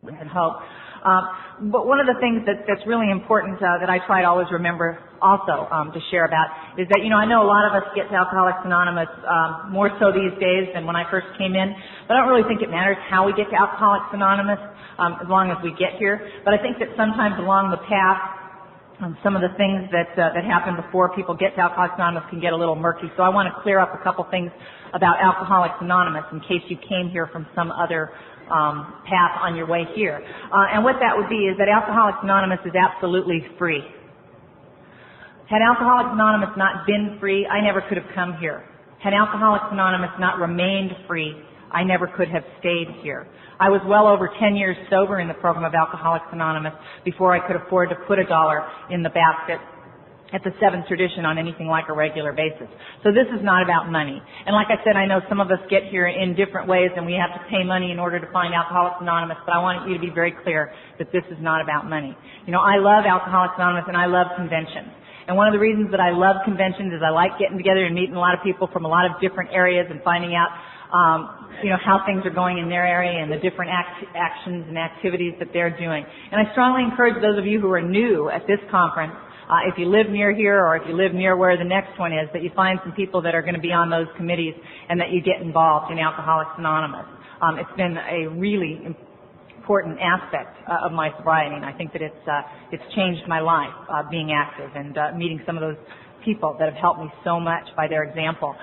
and hope. But one of the things that's really important that I try to always remember also to share about is that, I know a lot of us get to Alcoholics Anonymous more so these days than when I first came in, but I don't really think it matters how we get to Alcoholics Anonymous as long as we get here. But I think that sometimes along the path, some of the things that happen before people get to Alcoholics Anonymous can get a little murky. So I want to clear up a couple things about Alcoholics Anonymous in case you came here from some other path on your way here. And what that would be is that Alcoholics Anonymous is absolutely free. Had Alcoholics Anonymous not been free, I never could have come here. Had Alcoholics Anonymous not remained free, I never could have stayed here. I was well over 10 years sober in the program of Alcoholics Anonymous before I could afford to put $1 in the basket at the Seventh Tradition on anything like a regular basis. So this is not about money. And like I said, I know some of us get here in different ways and we have to pay money in order to find Alcoholics Anonymous, but I want you to be very clear that this is not about money. I love Alcoholics Anonymous and I love conventions. And one of the reasons that I love conventions is I like getting together and meeting a lot of people from a lot of different areas and finding out how things are going in their area and the different actions and activities that they're doing. And I strongly encourage those of you who are new at this conference, if you live near here or if you live near where the next one is, that you find some people that are going to be on those committees and that you get involved in Alcoholics Anonymous. It's been a really important aspect of my sobriety, and I think that it's changed my life being active and meeting some of those people that have helped me so much by their example.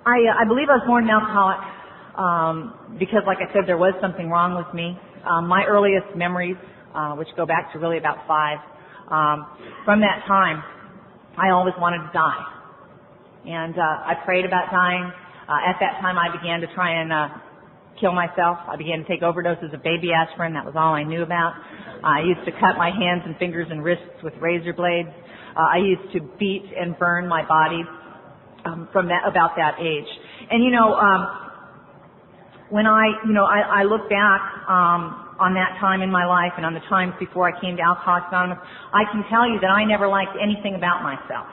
I believe I was born an alcoholic because, like I said, there was something wrong with me. My earliest memories, which go back to really about 5, from that time, I always wanted to die. And I prayed about dying. At that time, I began to try and kill myself. I began to take overdoses of baby aspirin. That was all I knew about. I used to cut my hands and fingers and wrists with razor blades. I used to beat and burn my body from about that age. And when I look back on that time in my life and on the times before I came to Alcoholics Anonymous, I can tell you that I never liked anything about myself.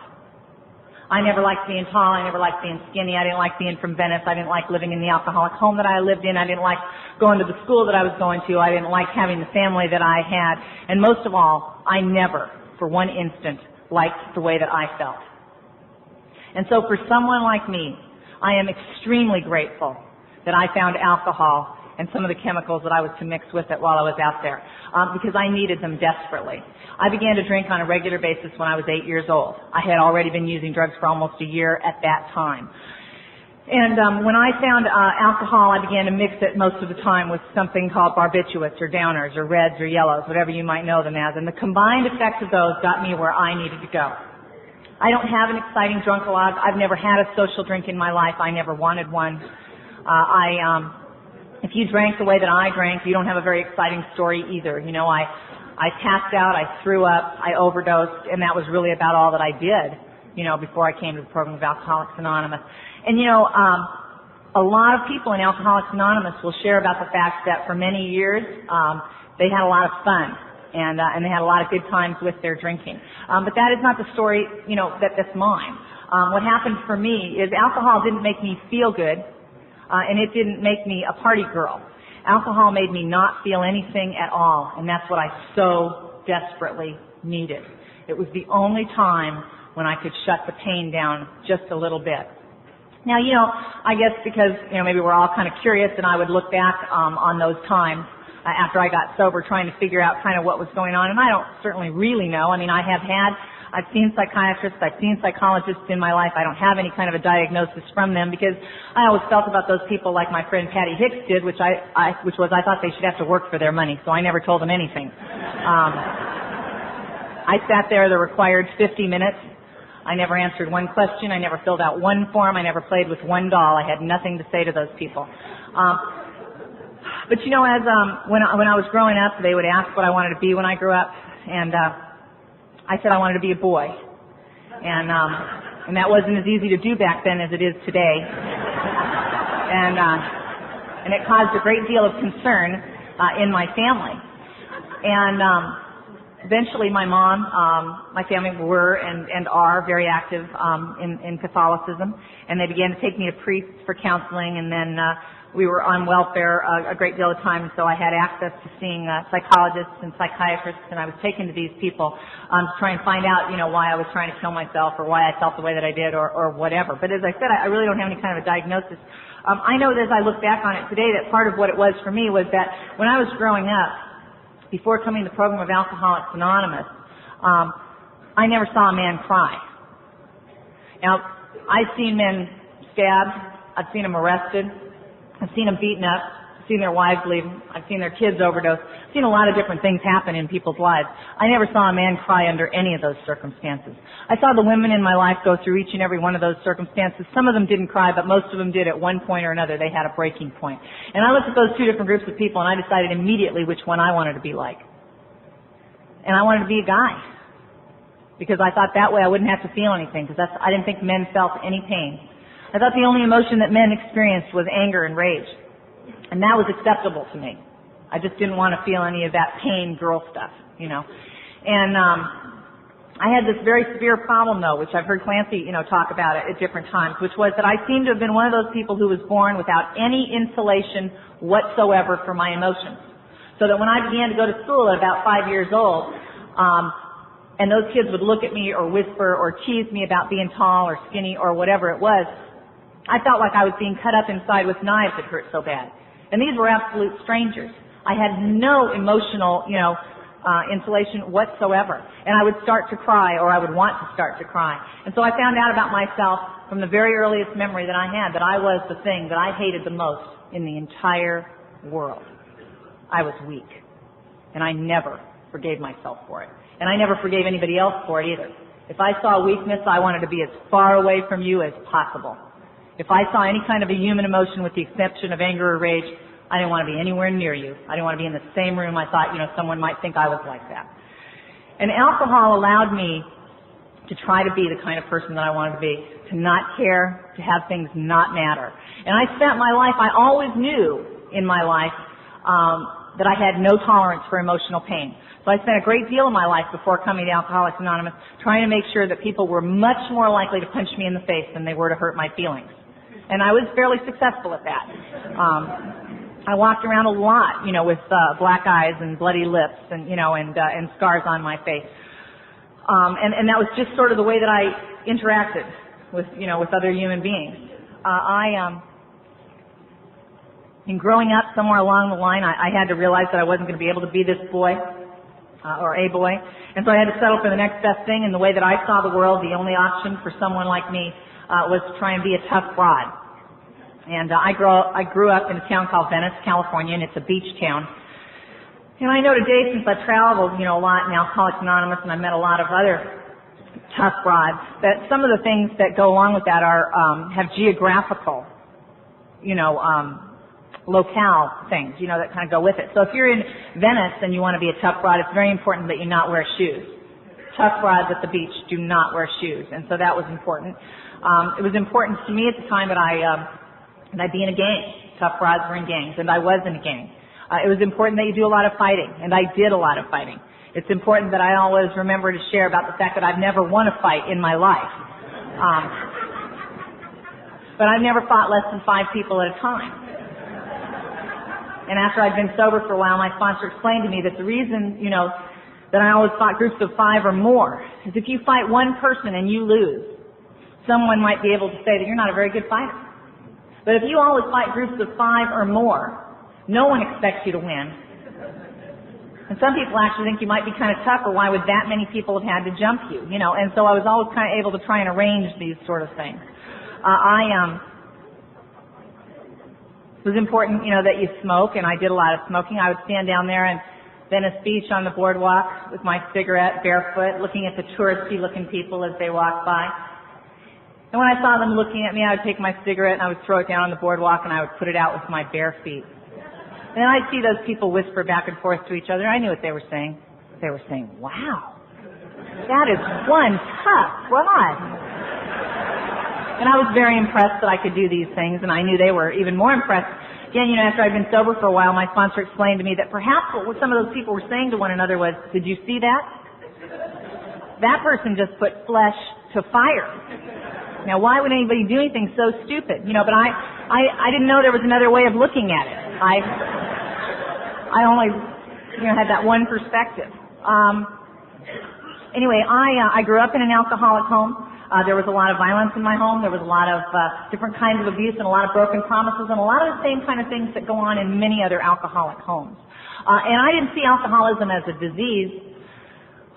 I never liked being tall. I never liked being skinny. I didn't like being from Venice. I didn't like living in the alcoholic home that I lived in. I didn't like going to the school that I was going to. I didn't like having the family that I had. And most of all, I never, for one instant, liked the way that I felt. And so for someone like me, I am extremely grateful that I found alcohol and some of the chemicals that I was to mix with it while I was out there, because I needed them desperately. I began to drink on a regular basis when I was 8 years old. I had already been using drugs for almost a year at that time. And when I found alcohol, I began to mix it most of the time with something called barbiturates or downers or reds or yellows, whatever you might know them as. And the combined effect of those got me where I needed to go. I don't have an exciting drunk-a-log. I've never had a social drink in my life. I never wanted one. If you drank the way that I drank, you don't have a very exciting story either. I passed out, I threw up, I overdosed, and that was really about all that I did, before I came to the program of Alcoholics Anonymous. And a lot of people in Alcoholics Anonymous will share about the fact that for many years, they had a lot of fun. And they had a lot of good times with their drinking. But that is not the story, that's mine. What happened for me is alcohol didn't make me feel good, and it didn't make me a party girl. Alcohol made me not feel anything at all, and that's what I so desperately needed. It was the only time when I could shut the pain down just a little bit. Now, I guess because, maybe we're all kind of curious, and I would look back on those times after I got sober, trying to figure out kind of what was going on. And I don't certainly really know. I mean, I've seen psychiatrists, I've seen psychologists in my life. I don't have any kind of a diagnosis from them because I always felt about those people like my friend Patty Hicks did, which I thought they should have to work for their money, so I never told them anything. I sat there the required 50 minutes. I never answered one question. I never filled out one form. I never played with one doll. I had nothing to say to those people. But when I was growing up, they would ask what I wanted to be when I grew up, and I said I wanted to be a boy, and that wasn't as easy to do back then as it is today, and it caused a great deal of concern in my family, and eventually my mom, my family were and are very active in Catholicism, and they began to take me to priests for counseling, and then we were on welfare a great deal of time, so I had access to seeing psychologists and psychiatrists, and I was taken to these people to try and find out, why I was trying to kill myself or why I felt the way that I did or whatever. But as I said, I really don't have any kind of a diagnosis. I know that as I look back on it today that part of what it was for me was that when I was growing up, before coming to the program of Alcoholics Anonymous, I never saw a man cry. Now, I've seen men stabbed, I've seen them arrested, I've seen them beaten up, I've seen their wives leave them, I've seen their kids overdose, I've seen a lot of different things happen in people's lives. I never saw a man cry under any of those circumstances. I saw the women in my life go through each and every one of those circumstances. Some of them didn't cry, but most of them did at one point or another. They had a breaking point. And I looked at those two different groups of people and I decided immediately which one I wanted to be like. And I wanted to be a guy. Because I thought that way I wouldn't have to feel anything, because I didn't think men felt any pain. I thought the only emotion that men experienced was anger and rage. And that was acceptable to me. I just didn't want to feel any of that pain girl stuff, And I had this very severe problem, though, which I've heard Clancy, talk about it at different times, which was that I seemed to have been one of those people who was born without any insulation whatsoever for my emotions. So that when I began to go to school at about 5 years old, and those kids would look at me or whisper or tease me about being tall or skinny or whatever it was, I felt like I was being cut up inside with knives that hurt so bad. And these were absolute strangers. I had no emotional, insulation whatsoever. And I would start to cry, or I would want to start to cry. And so I found out about myself from the very earliest memory that I had that I was the thing that I hated the most in the entire world. I was weak. And I never forgave myself for it. And I never forgave anybody else for it either. If I saw weakness, I wanted to be as far away from you as possible. If I saw any kind of a human emotion with the exception of anger or rage, I didn't want to be anywhere near you. I didn't want to be in the same room. I thought, someone might think I was like that. And alcohol allowed me to try to be the kind of person that I wanted to be, to not care, to have things not matter. And I spent my life, I always knew in my life that I had no tolerance for emotional pain. So I spent a great deal of my life before coming to Alcoholics Anonymous trying to make sure that people were much more likely to punch me in the face than they were to hurt my feelings. And I was fairly successful at that. I walked around a lot, with black eyes and bloody lips and, and scars on my face. And that was just sort of the way that I interacted with, with other human beings. In growing up somewhere along the line, I had to realize that I wasn't going to be able to be this boy, or a boy. And so I had to settle for the next best thing. And the way that I saw the world, the only option for someone like me was to try and be a tough broad. And I grew up in a town called Venice, California, and it's a beach town. And I know today, since I've traveled, a lot in Alcoholics Anonymous, and I've met a lot of other tough broads, that some of the things that go along with that are have geographical, locale things, that kind of go with it. So if you're in Venice and you want to be a tough broad, it's very important that you not wear shoes. Tough broads at the beach do not wear shoes, and so that was important. It was important to me at the time that I'd be in a gang. Tough broads were in gangs, and I was in a gang. It was important that you do a lot of fighting, and I did a lot of fighting. It's important that I always remember to share about the fact that I've never won a fight in my life. But I've never fought less than 5 people at a time. And after I'd been sober for a while, my sponsor explained to me that the reason, that I always fought groups of 5 or more is if you fight one person and you lose, someone might be able to say that you're not a very good fighter. But if you always fight groups of 5 or more, no one expects you to win. And some people actually think you might be kind of tough, or why would that many people have had to jump you? And so I was always kind of able to try and arrange these sort of things. It was important, that you smoke, and I did a lot of smoking. I would stand down there in Venice Beach on the boardwalk with my cigarette, barefoot, looking at the touristy-looking people as they walked by. And when I saw them looking at me, I would take my cigarette and I would throw it down on the boardwalk and I would put it out with my bare feet. And then I'd see those people whisper back and forth to each other. I knew what they were saying. They were saying, "Wow, that is one tough rod." And I was very impressed that I could do these things, and I knew they were even more impressed again, after I'd been sober for a while, my sponsor explained to me that perhaps what some of those people were saying to one another was, did you see that? That person just put flesh to fire. Now, why would anybody do anything so stupid? But I didn't know there was another way of looking at it. I only, had that one perspective. Anyway, I grew up in an alcoholic home. There was a lot of violence in my home. There was a lot of different kinds of abuse and a lot of broken promises and a lot of the same kind of things that go on in many other alcoholic homes. And I didn't see alcoholism as a disease.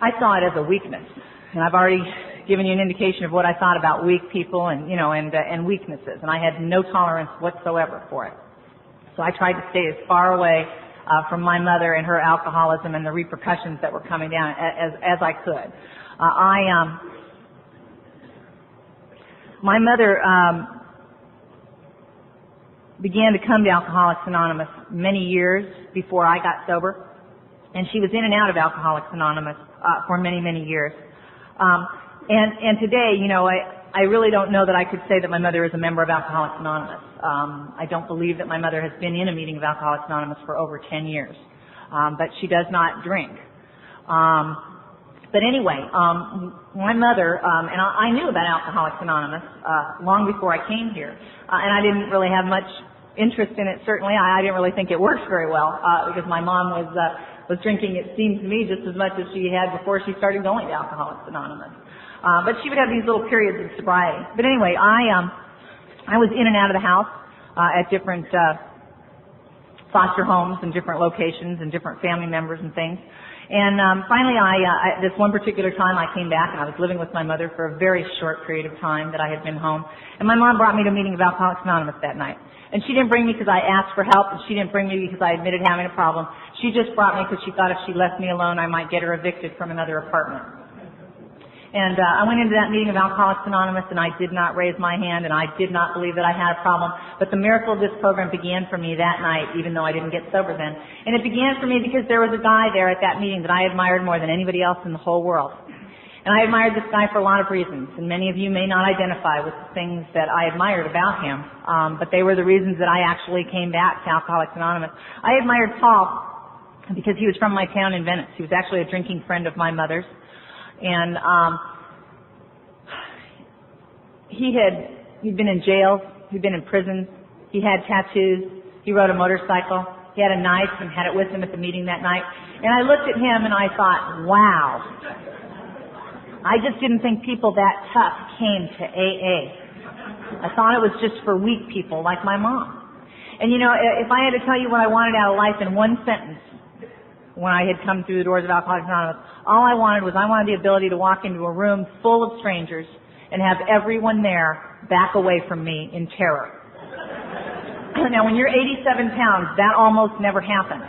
I saw it as a weakness. And I've already given you an indication of what I thought about weak people and, and weaknesses. And I had no tolerance whatsoever for it. So I tried to stay as far away from my mother and her alcoholism and the repercussions that were coming down as I could. My mother began to come to Alcoholics Anonymous many years before I got sober, and she was in and out of Alcoholics Anonymous for many, many years. And today, I really don't know that I could say that my mother is a member of Alcoholics Anonymous. I don't believe that my mother has been in a meeting of Alcoholics Anonymous for over 10 years. But she does not drink. But anyway, my mother, and I knew about Alcoholics Anonymous long before I came here. And I didn't really have much interest in it, certainly. I didn't really think it worked very well because my mom was drinking, it seemed to me, just as much as she had before she started going to Alcoholics Anonymous. But she would have these little periods of sobriety. But anyway, I was in and out of the house at different foster homes and different locations and different family members and things. And finally, this one particular time I came back and I was living with my mother for a very short period of time that I had been home. And my mom brought me to a meeting of Alcoholics Anonymous that night. And she didn't bring me because I asked for help, and she didn't bring me because I admitted having a problem. She just brought me because she thought if she left me alone, I might get her evicted from another apartment. And I went into that meeting of Alcoholics Anonymous, and I did not raise my hand, and I did not believe that I had a problem. But the miracle of this program began for me that night, even though I didn't get sober then. And it began for me because there was a guy there at that meeting that I admired more than anybody else in the whole world. And I admired this guy for a lot of reasons, and many of you may not identify with the things that I admired about him, but they were the reasons that I actually came back to Alcoholics Anonymous. I admired Paul because he was from my town in Venice. He was actually a drinking friend of my mother's. And he'd been in jail, he'd been in prison, he had tattoos, he rode a motorcycle, he had a knife and had it with him at the meeting that night. And I looked at him and I thought, wow, I just didn't think people that tough came to AA. I thought it was just for weak people like my mom. And if I had to tell you what I wanted out of life in one sentence, when I had come through the doors of Alcoholics Anonymous, all I wanted the ability to walk into a room full of strangers and have everyone there back away from me in terror. Now, when you're 87 pounds, that almost never happens,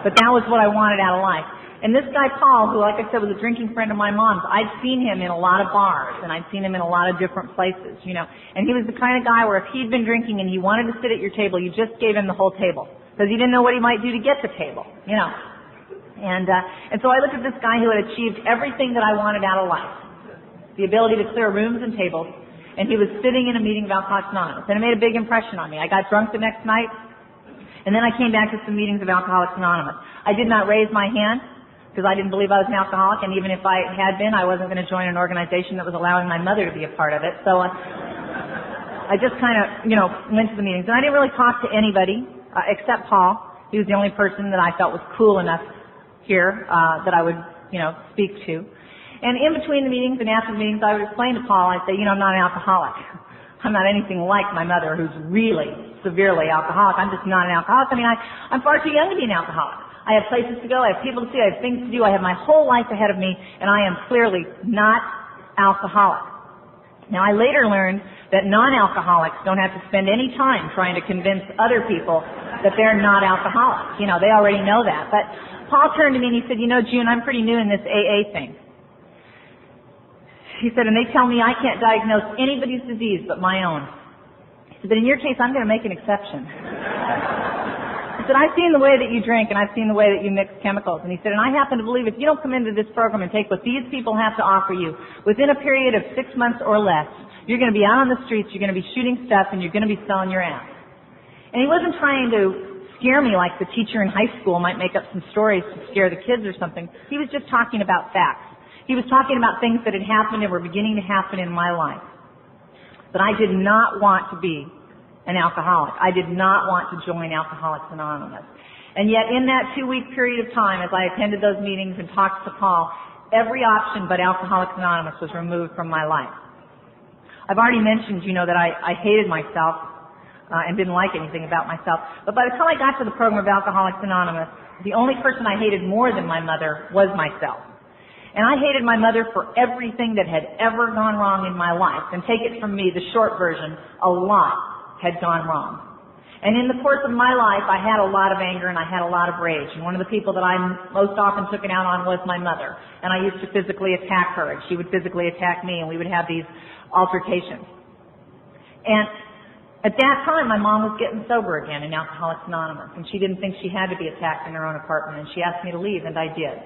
But that was what I wanted out of life. And this guy, Paul, who, like I said, was a drinking friend of my mom's, I'd seen him in a lot of bars, and I'd seen him in a lot of different places, And he was the kind of guy where if he'd been drinking and he wanted to sit at your table, you just gave him the whole table. Because he didn't know what he might do to get the table, And so I looked at this guy who had achieved everything that I wanted out of life. The ability to clear rooms and tables. And he was sitting in a meeting of Alcoholics Anonymous. And it made a big impression on me. I got drunk the next night. And then I came back to some meetings of Alcoholics Anonymous. I did not raise my hand because I didn't believe I was an alcoholic. And even if I had been, I wasn't going to join an organization that was allowing my mother to be a part of it. So I just kind of, went to the meetings. And I didn't really talk to anybody. Except Paul. He was the only person that I felt was cool enough here that I would, speak to. And in between the meetings and after the meetings, I would explain to Paul, I'd say, I'm not an alcoholic. I'm not anything like my mother, who's really severely alcoholic. I'm just not an alcoholic. I mean, I'm far too young to be an alcoholic. I have places to go. I have people to see. I have things to do. I have my whole life ahead of me, and I am clearly not alcoholic. Now, I later learned that non-alcoholics don't have to spend any time trying to convince other people that they're not alcoholics. They already know that. But Paul turned to me and he said, June, I'm pretty new in this AA thing. He said, and they tell me I can't diagnose anybody's disease but my own. He said, but in your case, I'm going to make an exception. He said, I've seen the way that you drink and I've seen the way that you mix chemicals. And he said, and I happen to believe if you don't come into this program and take what these people have to offer you within a period of 6 months or less, you're going to be out on the streets, you're going to be shooting stuff, and you're going to be selling your ass. And he wasn't trying to scare me like the teacher in high school might make up some stories to scare the kids or something. He was just talking about facts. He was talking about things that had happened and were beginning to happen in my life. But I did not want to be an alcoholic. I did not want to join Alcoholics Anonymous. And yet in that 2-week period of time, as I attended those meetings and talked to Paul, every option but Alcoholics Anonymous was removed from my life. I've already mentioned, that I hated myself and didn't like anything about myself. But by the time I got to the program of Alcoholics Anonymous, the only person I hated more than my mother was myself. And I hated my mother for everything that had ever gone wrong in my life. And take it from me, the short version, a lot had gone wrong. And in the course of my life, I had a lot of anger and I had a lot of rage. And one of the people that I most often took it out on was my mother. And I used to physically attack her, and she would physically attack me, and we would have these altercations. And at that time, my mom was getting sober again in Alcoholics Anonymous, and she didn't think she had to be attacked in her own apartment, and she asked me to leave, and I did.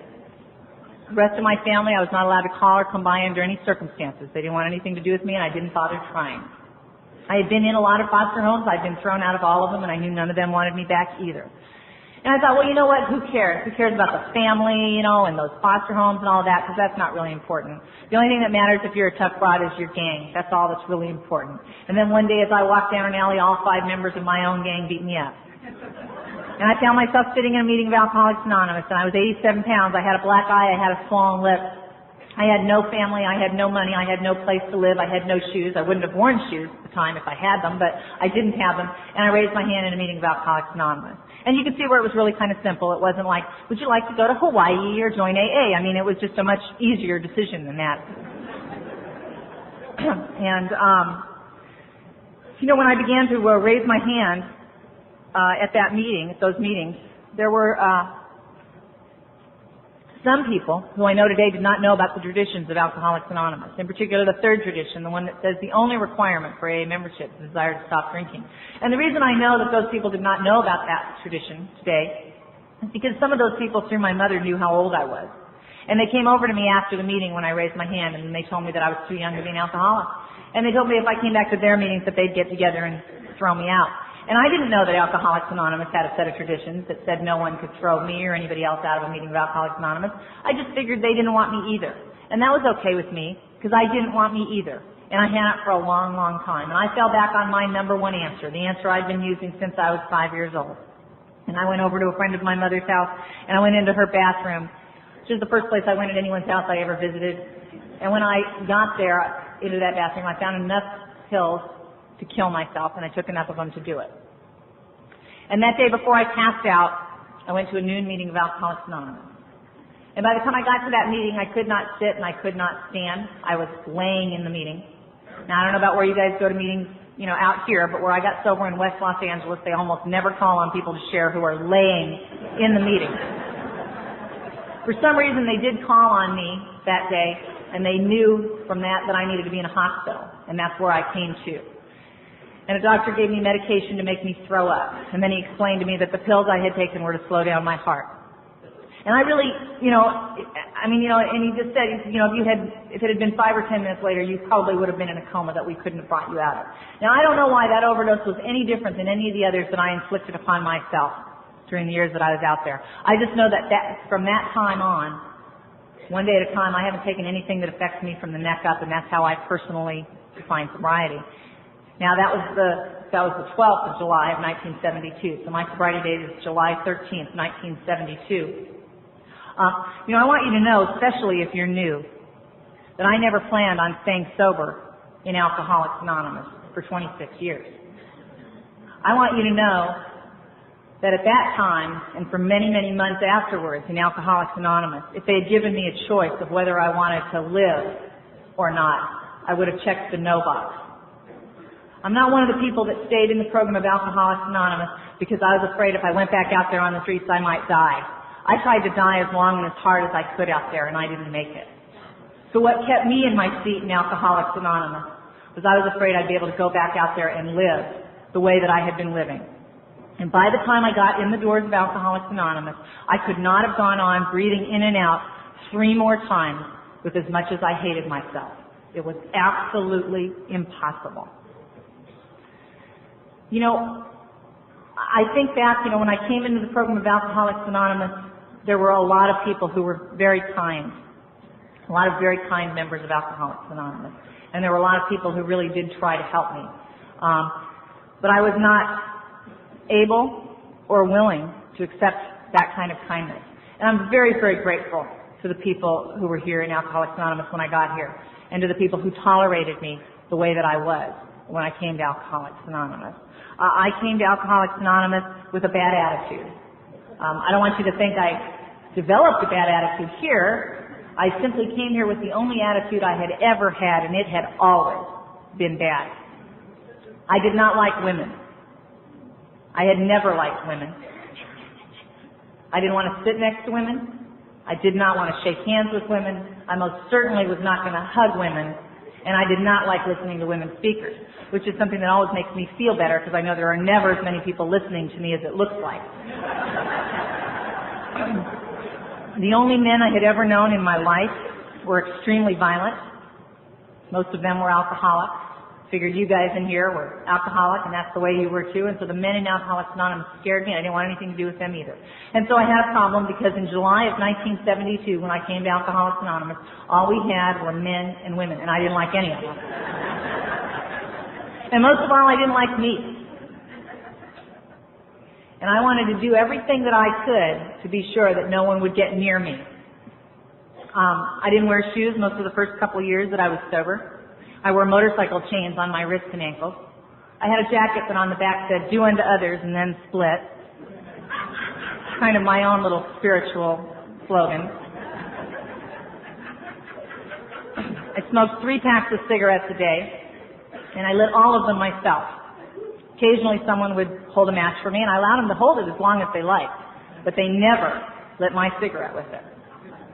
The rest of my family, I was not allowed to call or come by under any circumstances. They didn't want anything to do with me, and I didn't bother trying. I had been in a lot of foster homes. I'd been thrown out of all of them, and I knew none of them wanted me back either. And I thought, well, you know what? Who cares? Who cares about the family, and those foster homes and all that, because that's not really important. The only thing that matters if you're a tough broad is your gang. That's all that's really important. And then one day as I walked down an alley, all 5 members of my own gang beat me up. And I found myself sitting in a meeting of Alcoholics Anonymous, and I was 87 pounds. I had a black eye. I had a swollen lip. I had no family. I had no money. I had no place to live. I had no shoes. I wouldn't have worn shoes at the time if I had them, but I didn't have them. And I raised my hand in a meeting of Alcoholics Anonymous. And you can see where it was really kind of simple. It wasn't like, would you like to go to Hawaii or join AA? I mean, it was just a much easier decision than that. And, when I began to raise my hand at those meetings, there were some people who I know today did not know about the traditions of Alcoholics Anonymous, in particular the third tradition, the one that says the only requirement for AA membership is the desire to stop drinking. And the reason I know that those people did not know about that tradition today is because some of those people through my mother knew how old I was. And they came over to me after the meeting when I raised my hand, and they told me that I was too young to be an alcoholic. And they told me if I came back to their meetings that they'd get together and throw me out. And I didn't know that Alcoholics Anonymous had a set of traditions that said no one could throw me or anybody else out of a meeting of Alcoholics Anonymous. I just figured they didn't want me either. And that was okay with me, because I didn't want me either. And I had it for a long, long time. And I fell back on my number one answer, the answer I'd been using since I was 5 years old. And I went over to a friend of my mother's house, and I went into her bathroom, which is the first place I went at anyone's house I ever visited. And when I got there into that bathroom, I found enough pills to kill myself, and I took enough of them to do it. And that day before I passed out, I went to a noon meeting of Alcoholics Anonymous. And by the time I got to that meeting, I could not sit and I could not stand. I was laying in the meeting. Now, I don't know about where you guys go to meetings, out here, but where I got sober in West Los Angeles, they almost never call on people to share who are laying in the meeting. For some reason, they did call on me that day, and they knew from that I needed to be in a hospital, and that's where I came to. And a doctor gave me medication to make me throw up. And then he explained to me that the pills I had taken were to slow down my heart. And I really, and he just said, if it had been 5 or 10 minutes later, you probably would have been in a coma that we couldn't have brought you out of. Now, I don't know why that overdose was any different than any of the others that I inflicted upon myself during the years that I was out there. I just know that from that time on, one day at a time, I haven't taken anything that affects me from the neck up, and that's how I personally define sobriety. Now, that was the 12th of July of 1972. So my sobriety date is July 13th, 1972. I want you to know, especially if you're new, that I never planned on staying sober in Alcoholics Anonymous for 26 years. I want you to know that at that time, and for many, many months afterwards in Alcoholics Anonymous, if they had given me a choice of whether I wanted to live or not, I would have checked the no box. I'm not one of the people that stayed in the program of Alcoholics Anonymous because I was afraid if I went back out there on the streets I might die. I tried to die as long and as hard as I could out there, and I didn't make it. So what kept me in my seat in Alcoholics Anonymous was I was afraid I'd be able to go back out there and live the way that I had been living. And by the time I got in the doors of Alcoholics Anonymous, I could not have gone on breathing in and out 3 more times with as much as I hated myself. It was absolutely impossible. I think back, when I came into the program of Alcoholics Anonymous, there were a lot of people who were very kind. A lot of very kind members of Alcoholics Anonymous. And there were a lot of people who really did try to help me. But I was not able or willing to accept that kind of kindness. And I'm very, very grateful to the people who were here in Alcoholics Anonymous when I got here, and to the people who tolerated me the way that I was when I came to Alcoholics Anonymous. I came to Alcoholics Anonymous with a bad attitude. I don't want you to think I developed a bad attitude here. I simply came here with the only attitude I had ever had, and it had always been bad. I did not like women. I had never liked women. I didn't want to sit next to women. I did not want to shake hands with women. I most certainly was not going to hug women. And I did not like listening to women speakers, which is something that always makes me feel better because I know there are never as many people listening to me as it looks like. The only men I had ever known in my life were extremely violent. Most of them were alcoholics. Figured you guys in here were alcoholic, and that's the way you were too. And so the men in Alcoholics Anonymous scared me. I didn't want anything to do with them either. And so I had a problem because in July of 1972, when I came to Alcoholics Anonymous, all we had were men and women, and I didn't like any of them. And most of all, I didn't like meat. And I wanted to do everything that I could to be sure that no one would get near me. I didn't wear shoes most of the first couple of years that I was sober. I wore motorcycle chains on my wrists and ankles. I had a jacket that on the back said, "Do unto others and then split." Kind of my own little spiritual slogan. I smoked 3 packs of cigarettes a day, and I lit all of them myself. Occasionally someone would hold a match for me, and I allowed them to hold it as long as they liked, but they never lit my cigarette with it.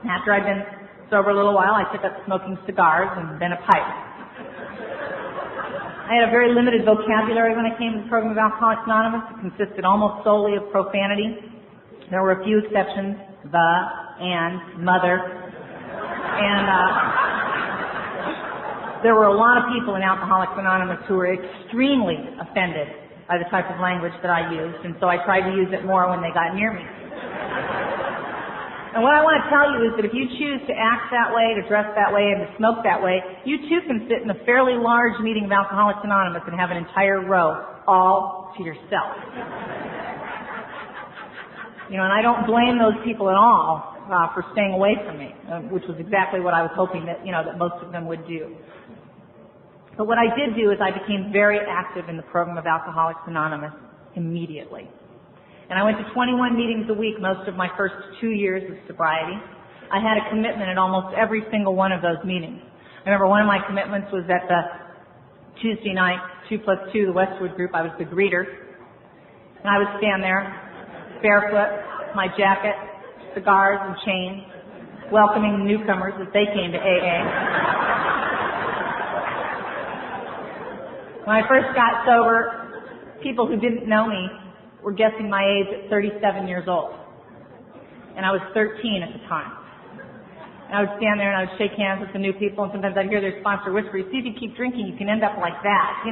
After I'd been sober a little while, I took up smoking cigars and then a pipe. I had a very limited vocabulary when I came to the program of Alcoholics Anonymous. It consisted almost solely of profanity. There were a few exceptions, the, and, mother. And there were a lot of people in Alcoholics Anonymous who were extremely offended by the type of language that I used, and so I tried to use it more when they got near me. And what I want to tell you is that if you choose to act that way, to dress that way, and to smoke that way, you too can sit in a fairly large meeting of Alcoholics Anonymous and have an entire row all to yourself. And I don't blame those people at all for staying away from me, which was exactly what I was hoping that, that most of them would do. But what I did do is I became very active in the program of Alcoholics Anonymous immediately. And I went to 21 meetings a week most of my first 2 years of sobriety. I had a commitment at almost every single one of those meetings. I remember one of my commitments was at the Tuesday night, 2+2, the Westwood group. I was the greeter. And I would stand there, barefoot, my jacket, cigars and chains, welcoming the newcomers as they came to AA. When I first got sober, people who didn't know me were guessing my age at 37 years old. And I was 13 at the time. And I would stand there and I would shake hands with the new people, and sometimes I'd hear their sponsor whisper, "See, if you keep drinking, you can end up like that,"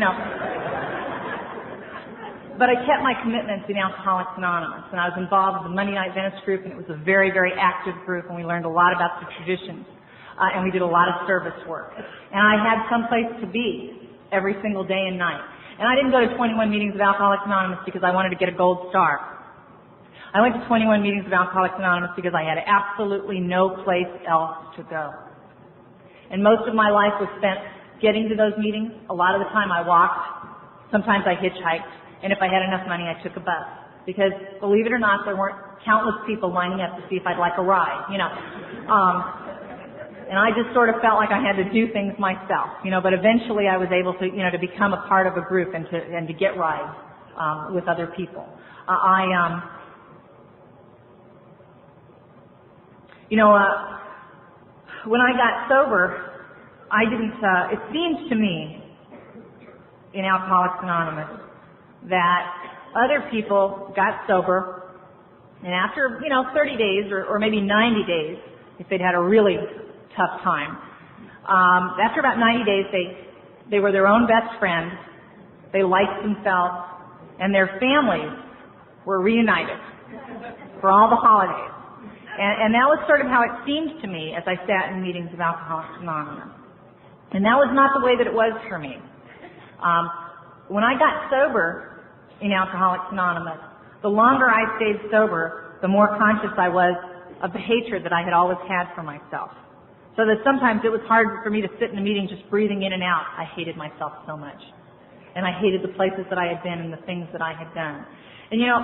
But I kept my commitments in Alcoholics Anonymous, and I was involved with the Monday Night Venice group, and it was a very, very active group, and we learned a lot about the traditions, and we did a lot of service work. And I had some place to be every single day and night. And I didn't go to 21 meetings of Alcoholics Anonymous because I wanted to get a gold star. I went to 21 meetings of Alcoholics Anonymous because I had absolutely no place else to go. And most of my life was spent getting to those meetings. A lot of the time I walked. Sometimes I hitchhiked. And if I had enough money, I took a bus. Because, believe it or not, there weren't countless people lining up to see if I'd like a ride, And I just sort of felt like I had to do things myself, but eventually I was able to, to become a part of a group and to get rides, with other people. When I got sober, I didn't, it seemed to me in Alcoholics Anonymous that other people got sober, and after, 30 days or maybe 90 days, if they'd had a really tough time. After about 90 days, they were their own best friends. They liked themselves, and their families were reunited for all the holidays. And that was sort of how it seemed to me as I sat in meetings of Alcoholics Anonymous. And that was not the way that it was for me. When I got sober in Alcoholics Anonymous, the longer I stayed sober, the more conscious I was of the hatred that I had always had for myself. So that sometimes it was hard for me to sit in a meeting just breathing in and out. I hated myself so much. And I hated the places that I had been and the things that I had done. And you know,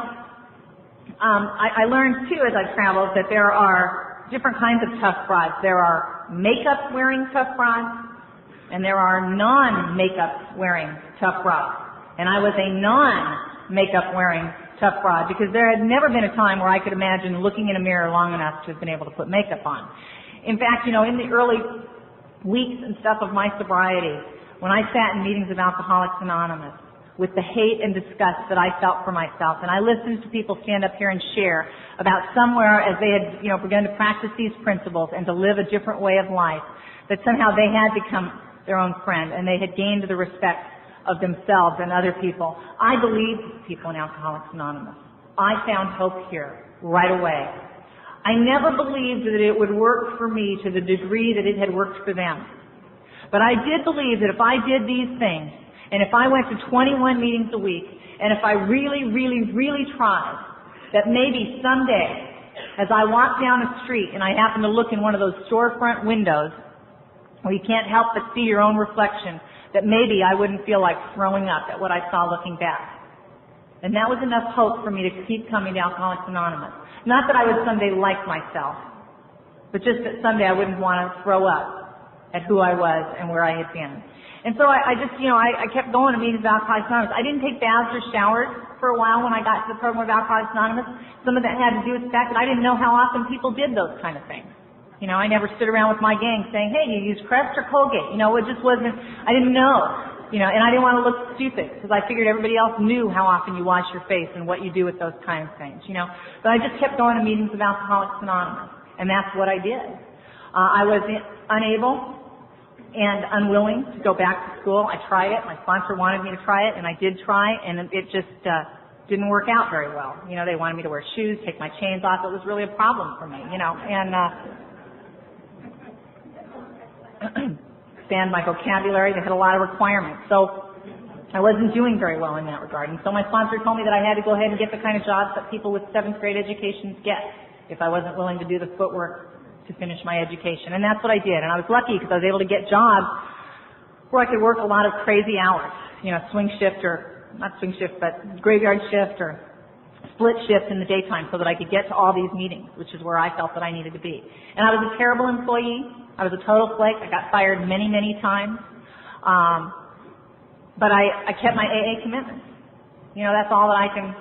I learned too as I traveled that there are different kinds of tough broads. There are makeup wearing tough broads, and there are non-makeup wearing tough broads. And I was a non-makeup wearing tough broad because there had never been a time where I could imagine looking in a mirror long enough to have been able to put makeup on. In fact, you know, in the early weeks and stuff of my sobriety, when I sat in meetings of Alcoholics Anonymous with the hate and disgust that I felt for myself, and I listened to people stand up here and share about somewhere as they had, you know, begun to practice these principles and to live a different way of life, that somehow they had become their own friend and they had gained the respect of themselves and other people. I believed people in Alcoholics Anonymous. I found hope here right away. I never believed that it would work for me to the degree that it had worked for them. But I did believe that if I did these things, and if I went to 21 meetings a week, and if I really, really, really tried, that maybe someday, as I walked down a street and I happened to look in one of those storefront windows where you can't help but see your own reflection, that maybe I wouldn't feel like throwing up at what I saw looking back. And that was enough hope for me to keep coming to Alcoholics Anonymous. Not that I would someday like myself, but just that someday I wouldn't want to throw up at who I was and where I had been. And so I just, you know, I kept going to meetings of Alcoholics Anonymous. I didn't take baths or showers for a while when I got to the program of Alcoholics Anonymous. Some of that had to do with the fact that I didn't know how often people did those kind of things. You know, I never stood around with my gang saying, hey, you use Crest or Colgate? You know, it just wasn't, I didn't know. You know, and I didn't want to look stupid because I figured everybody else knew how often you wash your face and what you do with those kind of things, you know. But I just kept going to meetings of Alcoholics Anonymous, and that's what I did. I was unable and unwilling to go back to school. I tried it. My sponsor wanted me to try it, and I did try, and it just didn't work out very well. You know, they wanted me to wear shoes, take my chains off. It was really a problem for me, you know, and expand my vocabulary. They had a lot of requirements. So I wasn't doing very well in that regard. And so my sponsor told me that I had to go ahead and get the kind of jobs that people with 7th grade educations get if I wasn't willing to do the footwork to finish my education. And that's what I did. And I was lucky because I was able to get jobs where I could work a lot of crazy hours. You know, swing shift or, not swing shift, but graveyard shift or split shift in the daytime so that I could get to all these meetings, which is where I felt that I needed to be. And I was a terrible employee. I was a total flake. I got fired many, many times. But I kept my AA commitment. You know, that's all that I can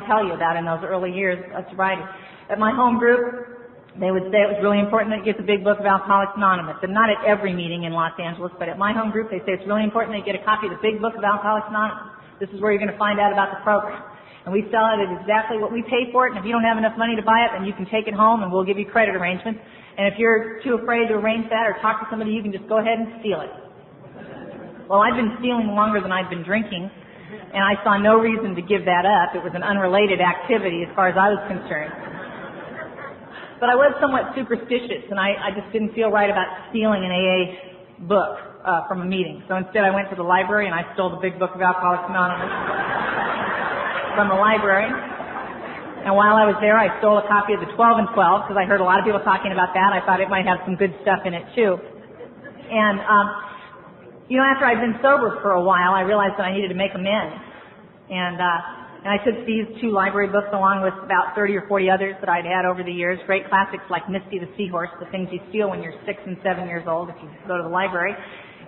tell you about in those early years of sobriety. At my home group, they would say it was really important that you get the big book of Alcoholics Anonymous. And not at every meeting in Los Angeles, but at my home group, they say it's really important that you get a copy of the big book of Alcoholics Anonymous. This is where you're going to find out about the program. And we sell it at exactly what we pay for it. And if you don't have enough money to buy it, then you can take it home and we'll give you credit arrangements. And if you're too afraid to arrange that or talk to somebody, you can just go ahead and steal it. Well, I'd been stealing longer than I'd been drinking, and I saw no reason to give that up. It was an unrelated activity as far as I was concerned. But I was somewhat superstitious, and I just didn't feel right about stealing an AA book from a meeting. So instead I went to the library and I stole the big book of Alcoholics Anonymous from the library. And while I was there, I stole a copy of the 12 and 12 because I heard a lot of people talking about that. I thought it might have some good stuff in it too. And, you know, after I'd been sober for a while, I realized that I needed to make amends. And I took these 2 library books along with about 30 or 40 others that I'd had over the years. Great classics like Misty the Seahorse, the things you steal when you're 6 and 7 years old if you go to the library.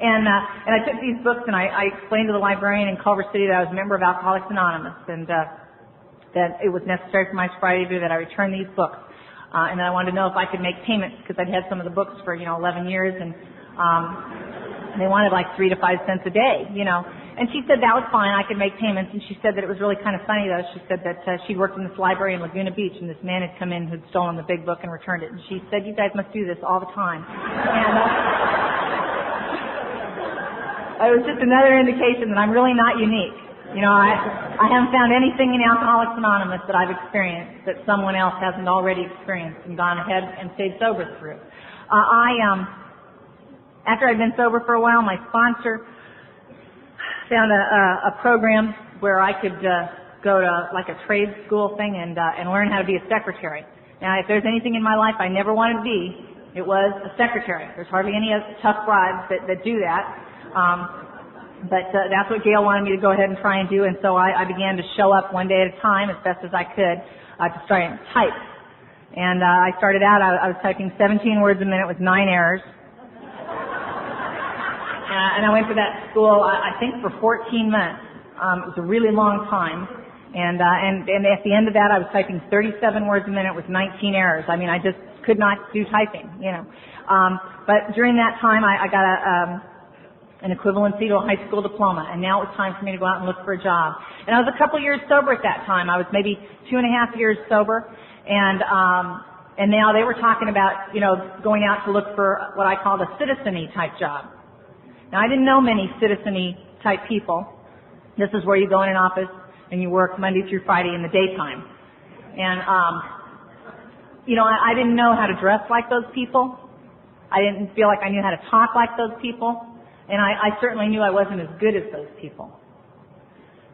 And I took these books and I explained to the librarian in Culver City that I was a member of Alcoholics Anonymous and that it was necessary for my sobriety to do that. I returned these books. And then I wanted to know if I could make payments because I'd had some of the books for, 11 years and they wanted like 3 to 5 cents a day, And she said that was fine, I could make payments. And she said that it was really kind of funny though. She said that she'd worked in this library in Laguna Beach and this man had come in who'd stolen the big book and returned it. And she said, you guys must do this all the time. And it was just another indication that I'm really not unique. I haven't found anything in Alcoholics Anonymous that I've experienced that someone else hasn't already experienced and gone ahead and stayed sober through. After I'd been sober for a while, my sponsor found a program where I could go to like a trade school thing and learn how to be a secretary. Now, if there's anything in my life I never wanted to be, it was a secretary. There's hardly any tough brides that do that. But that's what Gail wanted me to go ahead and try and do, and so I began to show up one day at a time as best as I could to start and type. And I started out, I was typing 17 words a minute with 9 errors. And I went to that school, I think, for 14 months. It was a really long time. And at the end of that, I was typing 37 words a minute with 19 errors. I mean, I just could not do typing, you know. But during that time, I got an equivalency to a high school diploma, and now it was time for me to go out and look for a job. And I was a couple years sober at that time. I was maybe 2.5 years sober, and now they were talking about, you know, going out to look for what I called a citizen-y type job. Now, I didn't know many citizen-y type people. This is where you go in an office and you work Monday through Friday in the daytime. And, you know, I didn't know how to dress like those people. I didn't feel like I knew how to talk like those people. And I certainly knew I wasn't as good as those people.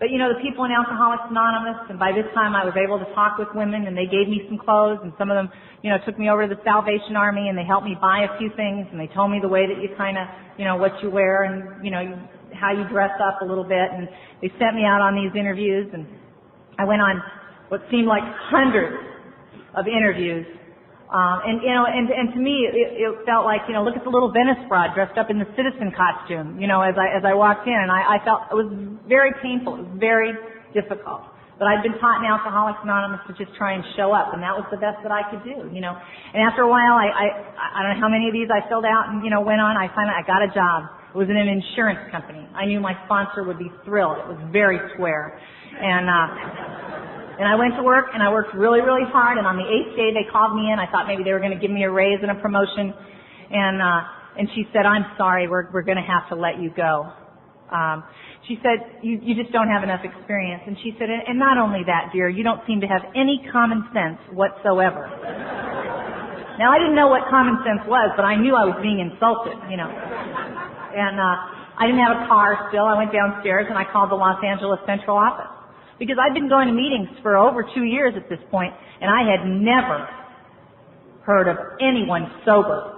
But, you know, the people in Alcoholics Anonymous, and by this time I was able to talk with women, and they gave me some clothes, and some of them, you know, took me over to the Salvation Army, and they helped me buy a few things, and they told me the way that you kind of, you know, what you wear, and, you know, how you dress up a little bit, and they sent me out on these interviews, and I went on what seemed like hundreds of interviews. And you know, and to me, it felt like, you know, look at the little Venice broad dressed up in the citizen costume, you know, as I walked in, and I felt it was very painful, it was very difficult. But I'd been taught in Alcoholics Anonymous to just try and show up, and that was the best that I could do, you know. And after a while, I don't know how many of these I filled out and, you know, went on. I got a job. It was in an insurance company. I knew my sponsor would be thrilled. It was very square. And I went to work, and I worked really, really hard, and on the 8th day they called me in. I thought maybe they were going to give me a raise and a promotion. And she said, "I'm sorry, we're going to have to let you go." She said, you just don't have enough experience. And she said, and not only that, dear, you don't seem to have any common sense whatsoever. Now, I didn't know what common sense was, but I knew I was being insulted, you know. And I didn't have a car still. I went downstairs, and I called the Los Angeles Central office. Because I'd been going to meetings for over 2 years at this point, and I had never heard of anyone sober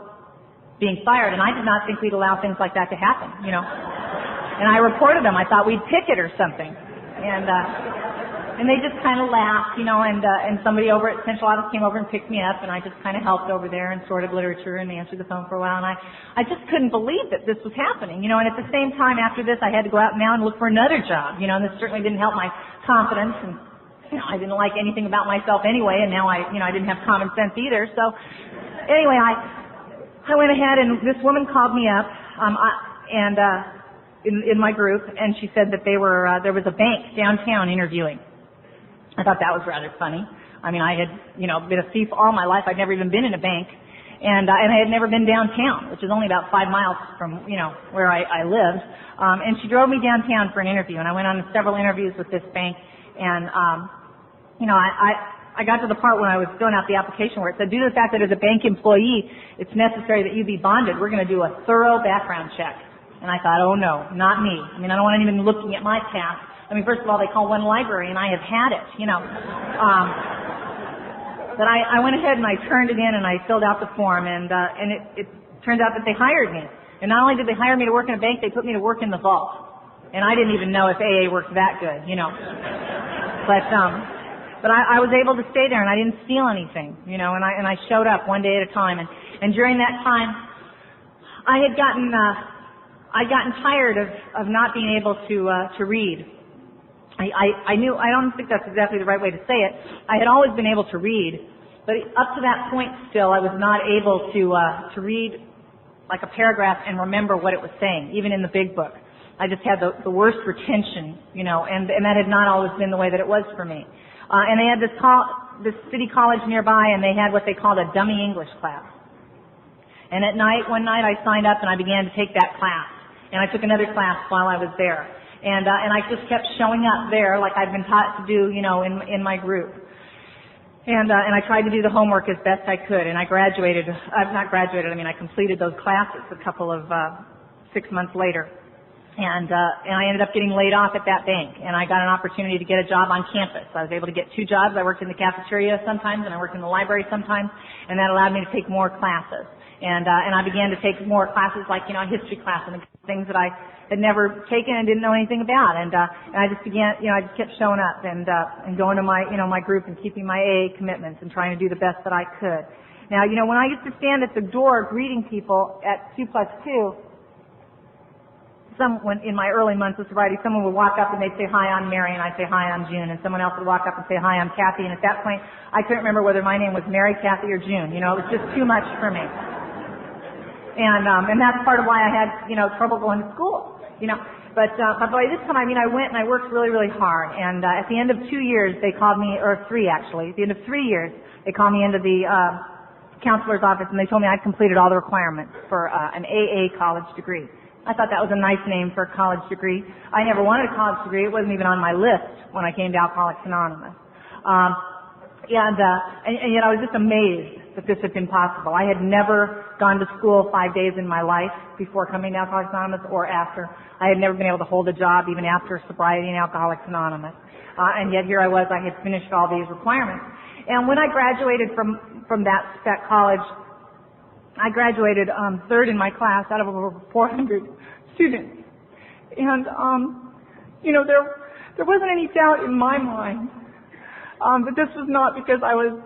being fired, and I did not think we'd allow things like that to happen, you know. And I reported them. I thought we'd picket or something. And they just kind of laughed, you know, and somebody over at Central Office came over and picked me up, and I just kind of helped over there and sorted literature and answered the phone for a while, and I just couldn't believe that this was happening, you know. And at the same time, after this, I had to go out now and look for another job, you know, and this certainly didn't help my confidence, and, you know, I didn't like anything about myself anyway, and now I didn't have common sense either. So anyway, I went ahead, and this woman called me up, in my group, and she said that there was a bank downtown interviewing. I thought that was rather funny. I mean, I had, you know, been a thief all my life. I'd never even been in a bank, and I had never been downtown, which is only about 5 miles from, you know, where I lived. And she drove me downtown for an interview, and I went on several interviews with this bank, and you know, I got to the part when I was filling out the application where it said, due to the fact that as a bank employee, it's necessary that you be bonded, we're going to do a thorough background check. And I thought, oh no, not me. I mean, I don't want anyone looking at my past. I mean, first of all, they call one library, and I have had it, you know. But I went ahead and I turned it in, and I filled out the form, and it turned out that they hired me. And not only did they hire me to work in a bank, they put me to work in the vault. And I didn't even know if AA worked that good, you know. But I was able to stay there, and I didn't steal anything, you know. And I showed up one day at a time, and during that time, I had gotten tired of not being able to read. I knew, I don't think that's exactly the right way to say it. I had always been able to read, but up to that point still, I was not able to read like a paragraph and remember what it was saying, even in the big book. I just had the worst retention, you know, and that had not always been the way that it was for me. And they had this city college nearby, and they had what they called a dummy English class. And one night I signed up and I began to take that class. And I took another class while I was there. And I just kept showing up there like I'd been taught to do, in my group. And I tried to do the homework as best I could, and I graduated. Not graduated. I completed those classes a couple of 6 months later, and I ended up getting laid off at that bank, and I got an opportunity to get a job on campus. I was able to get 2 jobs. I worked in the cafeteria sometimes, and I worked in the library sometimes, and that allowed me to take more classes. And I began to take more classes like a history class and things that I had never taken and didn't know anything about. And I just began, I just kept showing up and going to my, my group and keeping my AA commitments and trying to do the best that I could. Now, when I used to stand at the door greeting people at 2+2, someone in my early months of sobriety, someone would walk up and they'd say, "Hi, I'm Mary," and I'd say, "Hi, I'm June," and someone else would walk up and say, "Hi, I'm Kathy," and at that point, I couldn't remember whether my name was Mary, Kathy, or June. It was just too much for me. And that's part of why I had, trouble going to school, But by this time, I went and I worked really, really hard. And at the end of 2 years, they called me, or 3 actually. At the end of 3 years, they called me into the counselor's office and they told me I'd completed all the requirements for an AA college degree. I thought that was a nice name for a college degree. I never wanted a college degree. It wasn't even on my list when I came to Alcoholics Anonymous. And yet I was just amazed that this had been possible. I had never gone to school 5 days in my life before coming to Alcoholics Anonymous or after. I had never been able to hold a job even after sobriety in Alcoholics Anonymous. And yet here I was, I had finished all these requirements. And when I graduated from that college, I graduated third in my class out of over 400 students. And, there wasn't any doubt in my mind that this was not because I was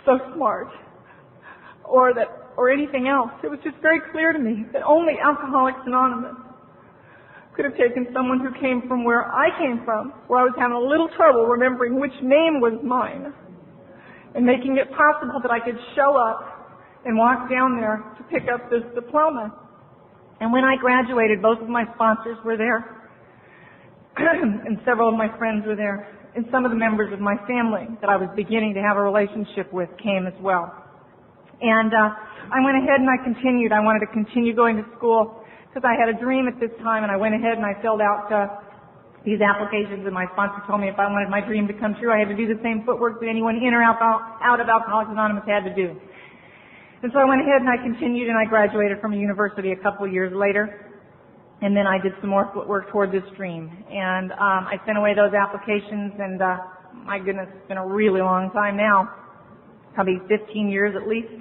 so smart or anything else. It was just very clear to me that only Alcoholics Anonymous could have taken someone who came from where I came from, where I was having a little trouble remembering which name was mine, and making it possible that I could show up and walk down there to pick up this diploma. And when I graduated, both of my sponsors were there, and several of my friends were there, and some of the members of my family that I was beginning to have a relationship with came as well. And I went ahead and I continued. I wanted to continue going to school because I had a dream at this time, and I went ahead and I filled out these applications, and my sponsor told me if I wanted my dream to come true, I had to do the same footwork that anyone in or out of Alcoholics Anonymous had to do. And so I went ahead and I continued, and I graduated from a university a couple of years later. And then I did some more footwork toward this dream. And I sent away those applications, and my goodness, it's been a really long time now, probably 15 years at least.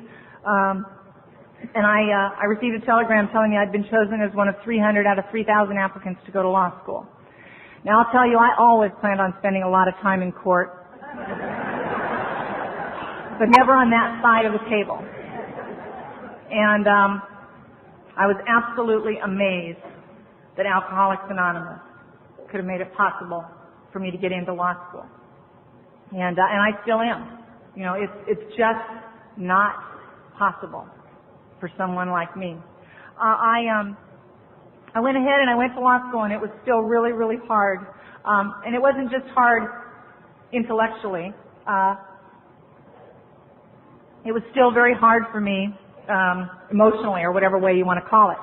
And I received a telegram telling me I'd been chosen as one of 300 out of 3,000 applicants to go to law school. Now I'll tell you, I always planned on spending a lot of time in court, but never on that side of the table. And I was absolutely amazed that Alcoholics Anonymous could have made it possible for me to get into law school. And I still am. It's just not possible for someone like me. I went ahead and I went to law school, and it was still really, really hard. And it wasn't just hard intellectually. It was still very hard for me emotionally, or whatever way you want to call it.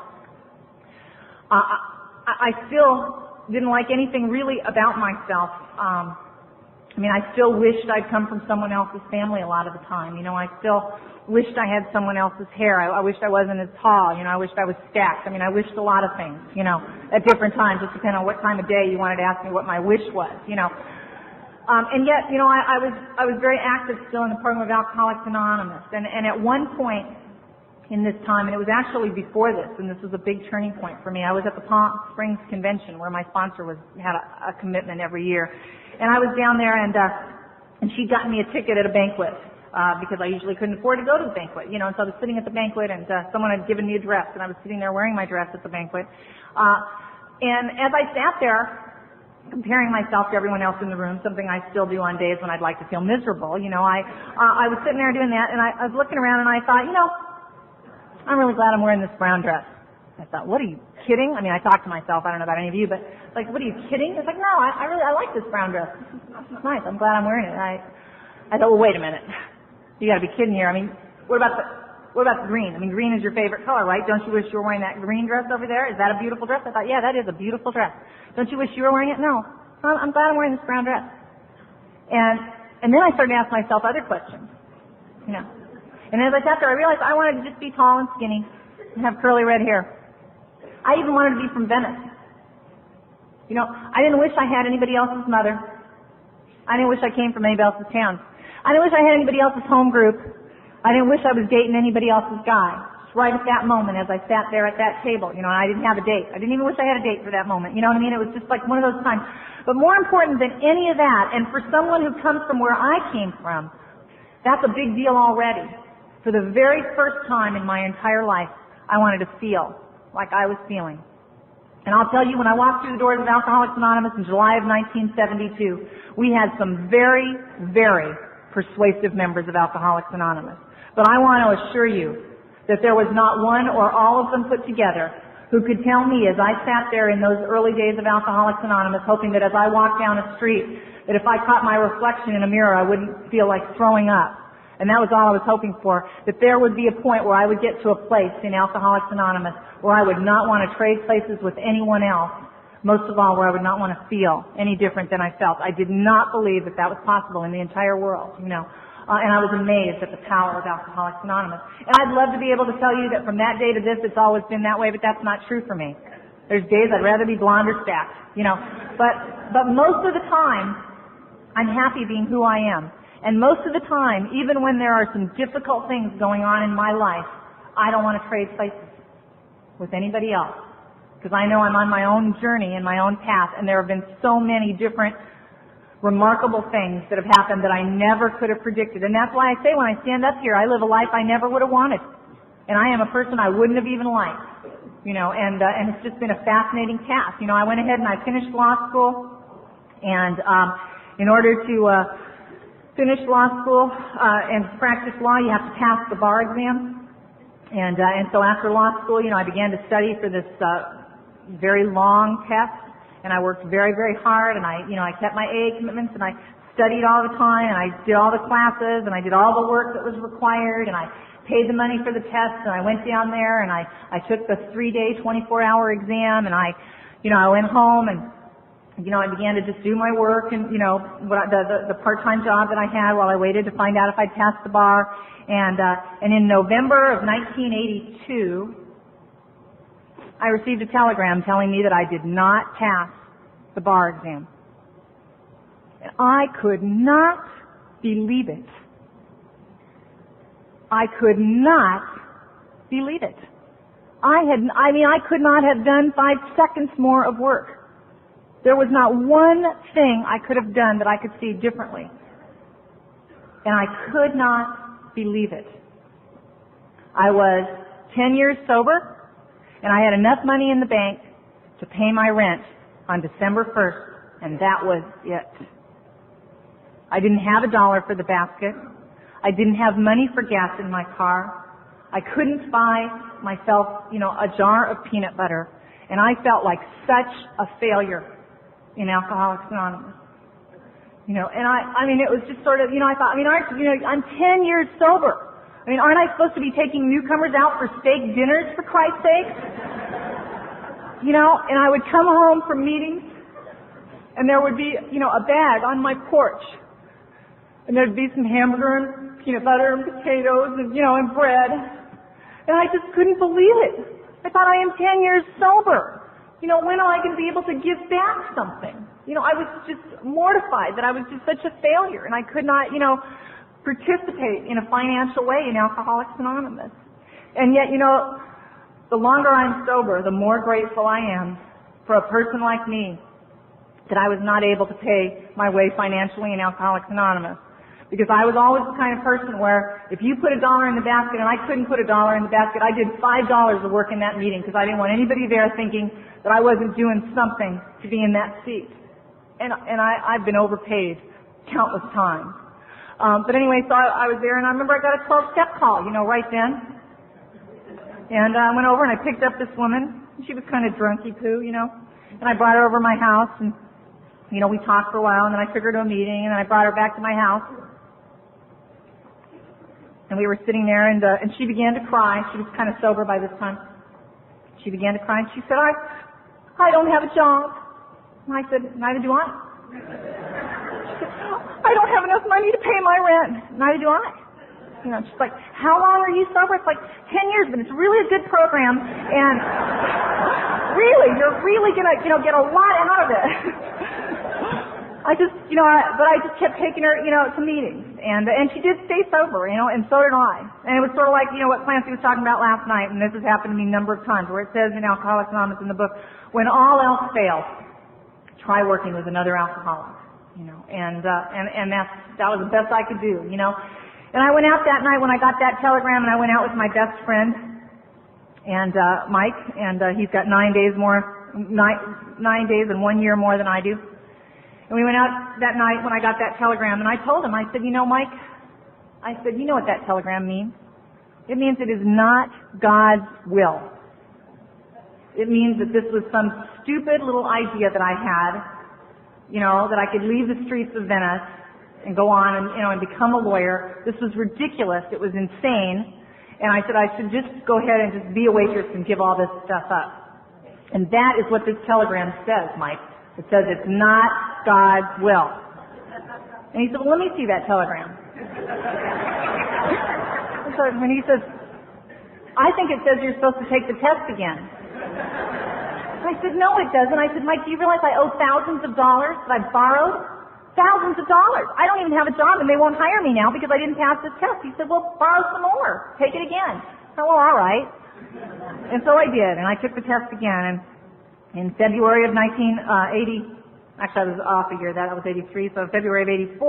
I still didn't like anything really about myself. I still wished I'd come from someone else's family a lot of the time. I still wished I had someone else's hair. I wished I wasn't as tall. I wished I was stacked. I wished a lot of things, at different times, just depending on what time of day you wanted to ask me what my wish was, And yet, I was very active still in the program of Alcoholics Anonymous. And at one point in this time, and it was actually before this, and this was a big turning point for me. I was at the Palm Springs Convention where my sponsor had a commitment every year. And I was down there, and she got me a ticket at a banquet, because I usually couldn't afford to go to the banquet, and so I was sitting at the banquet, and someone had given me a dress, and I was sitting there wearing my dress at the banquet. And as I sat there, comparing myself to everyone else in the room, something I still do on days when I'd like to feel miserable, I was sitting there doing that, and I was looking around, and I thought, I'm really glad I'm wearing this brown dress. I thought, what, are you kidding? I talked to myself. I don't know about any of you, but like, what, are you kidding? It's like, no, I like this brown dress. This is nice. I'm glad I'm wearing it. I thought, well, wait a minute. You got to be kidding here. What about what about the green? I mean, green is your favorite color, right? Don't you wish you were wearing that green dress over there? Is that a beautiful dress? I thought, yeah, that is a beautiful dress. Don't you wish you were wearing it? No. I'm glad I'm wearing this brown dress. And then I started to ask myself other questions, you know. And as I sat there, I realized I wanted to just be tall and skinny and have curly red hair. I even wanted to be from Venice. You know, I didn't wish I had anybody else's mother. I didn't wish I came from anybody else's town. I didn't wish I had anybody else's home group. I didn't wish I was dating anybody else's guy. Just right at that moment as I sat there at that table, you know, and I didn't have a date. I didn't even wish I had a date for that moment. You know what I mean? It was just like one of those times. But more important than any of that, and for someone who comes from where I came from, that's a big deal already. For the very first time in my entire life, I wanted to feel like I was feeling. And I'll tell you, when I walked through the doors of Alcoholics Anonymous in July of 1972, we had some very, very persuasive members of Alcoholics Anonymous. But I want to assure you that there was not one or all of them put together who could tell me as I sat there in those early days of Alcoholics Anonymous, hoping that as I walked down a street, that if I caught my reflection in a mirror, I wouldn't feel like throwing up. And that was all I was hoping for, that there would be a point where I would get to a place in Alcoholics Anonymous where I would not want to trade places with anyone else, most of all where I would not want to feel any different than I felt. I did not believe that that was possible in the entire world, you know. And I was amazed at the power of Alcoholics Anonymous. And I'd love to be able to tell you that from that day to this, it's always been that way, but that's not true for me. There's days I'd rather be blonde or stacked, you know. But most of the time, I'm happy being who I am. And most of the time, even when there are some difficult things going on in my life, I don't want to trade places with anybody else. Because I know I'm on my own journey and my own path, and there have been so many different remarkable things that have happened that I never could have predicted. And that's why I say when I stand up here, I live a life I never would have wanted. And I am a person I wouldn't have even liked. You know, and it's just been a fascinating path. You know, I went ahead and I finished law school, and in order to finish law school and practice law, you have to pass the bar exam. And so after law school, you know, I began to study for this very long test. And I worked very, very hard, and I kept my AA commitments, and I studied all the time, and I did all the classes, and I did all the work that was required, and I paid the money for the test, and I went down there, and I took the 3-day, 24-hour exam, and I went home, and, you know, I began to just do my work, and, you know, the part-time job that I had while I waited to find out if I'd passed the bar. And in November of 1982, I received a telegram telling me that I did not pass the bar exam. And I could not believe it. I could not believe it. I could not have done 5 seconds more of work. There was not one thing I could have done that I could see differently. And I could not believe it. I was 10 years sober, and I had enough money in the bank to pay my rent on December 1st, and that was it. I didn't have $1 for the basket. I didn't have money for gas in my car. I couldn't buy myself, you know, a jar of peanut butter, and I felt like such a failure in Alcoholics Anonymous. You know, and I mean, it was just sort of, you know, I thought, I'm 10 years sober. I mean, aren't I supposed to be taking newcomers out for steak dinners, for Christ's sake? You know, and I would come home from meetings, and there would be, you know, a bag on my porch. And there'd be some hamburger and peanut butter and potatoes and, you know, and bread. And I just couldn't believe it. I thought, I am 10 years sober. You know, when am I going to be able to give back something? You know, I was just mortified that I was just such a failure, and I could not, you know, participate in a financial way in Alcoholics Anonymous. And yet, you know, the longer I'm sober, the more grateful I am for a person like me that I was not able to pay my way financially in Alcoholics Anonymous. Because I was always the kind of person where if you put $1 in the basket and I couldn't put $1 in the basket, I did $5 of work in that meeting because I didn't want anybody there thinking that I wasn't doing something to be in that seat. And I've been overpaid countless times. But anyway, so I was there, and I remember I got a 12-step call, you know, right then. And I went over and I picked up this woman. She was kind of drunky-poo, you know. And I brought her over to my house, and, you know, we talked for a while, and then I took her to a meeting, and then I brought her back to my house. And we were sitting there, and she began to cry. She was kind of sober by this time. She began to cry, and she said, I don't have a job. And I said, neither do I. She said, I don't have enough money to pay my rent. Neither do I. You know, she's like, how long are you sober? It's like 10 years, but it's really a good program, and really, you're really gonna, get a lot out of it. I just kept taking her, to meetings, and she did stay sober, and so did I. And it was sort of like, what Clancy was talking about last night, and this has happened to me a number of times, where it says in Alcoholics Anonymous in the book, when all else fails, try working with another alcoholic, and that was the best I could do, And I went out that night when I got that telegram, and I went out with my best friend, and Mike, and he's got 9 days and 1 year more than I do. And we went out that night when I got that telegram, and I told him, I said, Mike, you know what that telegram means? It means it is not God's will. It means that this was some stupid little idea that I had, that I could leave the streets of Venice and go on and, and become a lawyer. This was ridiculous. It was insane. And I said I should just go ahead and just be a waitress and give all this stuff up. And that is what this telegram says, Mike. It says it's not God's will. And he said, well, let me see that telegram. And he says, I think it says you're supposed to take the test again. And I said, no, it doesn't. I said, Mike, do you realize I owe thousands of dollars that I borrowed? Thousands of dollars. I don't even have a job, and they won't hire me now because I didn't pass this test. He said, well, borrow some more. Take it again. I said, well, all right. And so I did, and I took the test again. And in February of 1980, actually I was off a year, that was 83, so February of 84,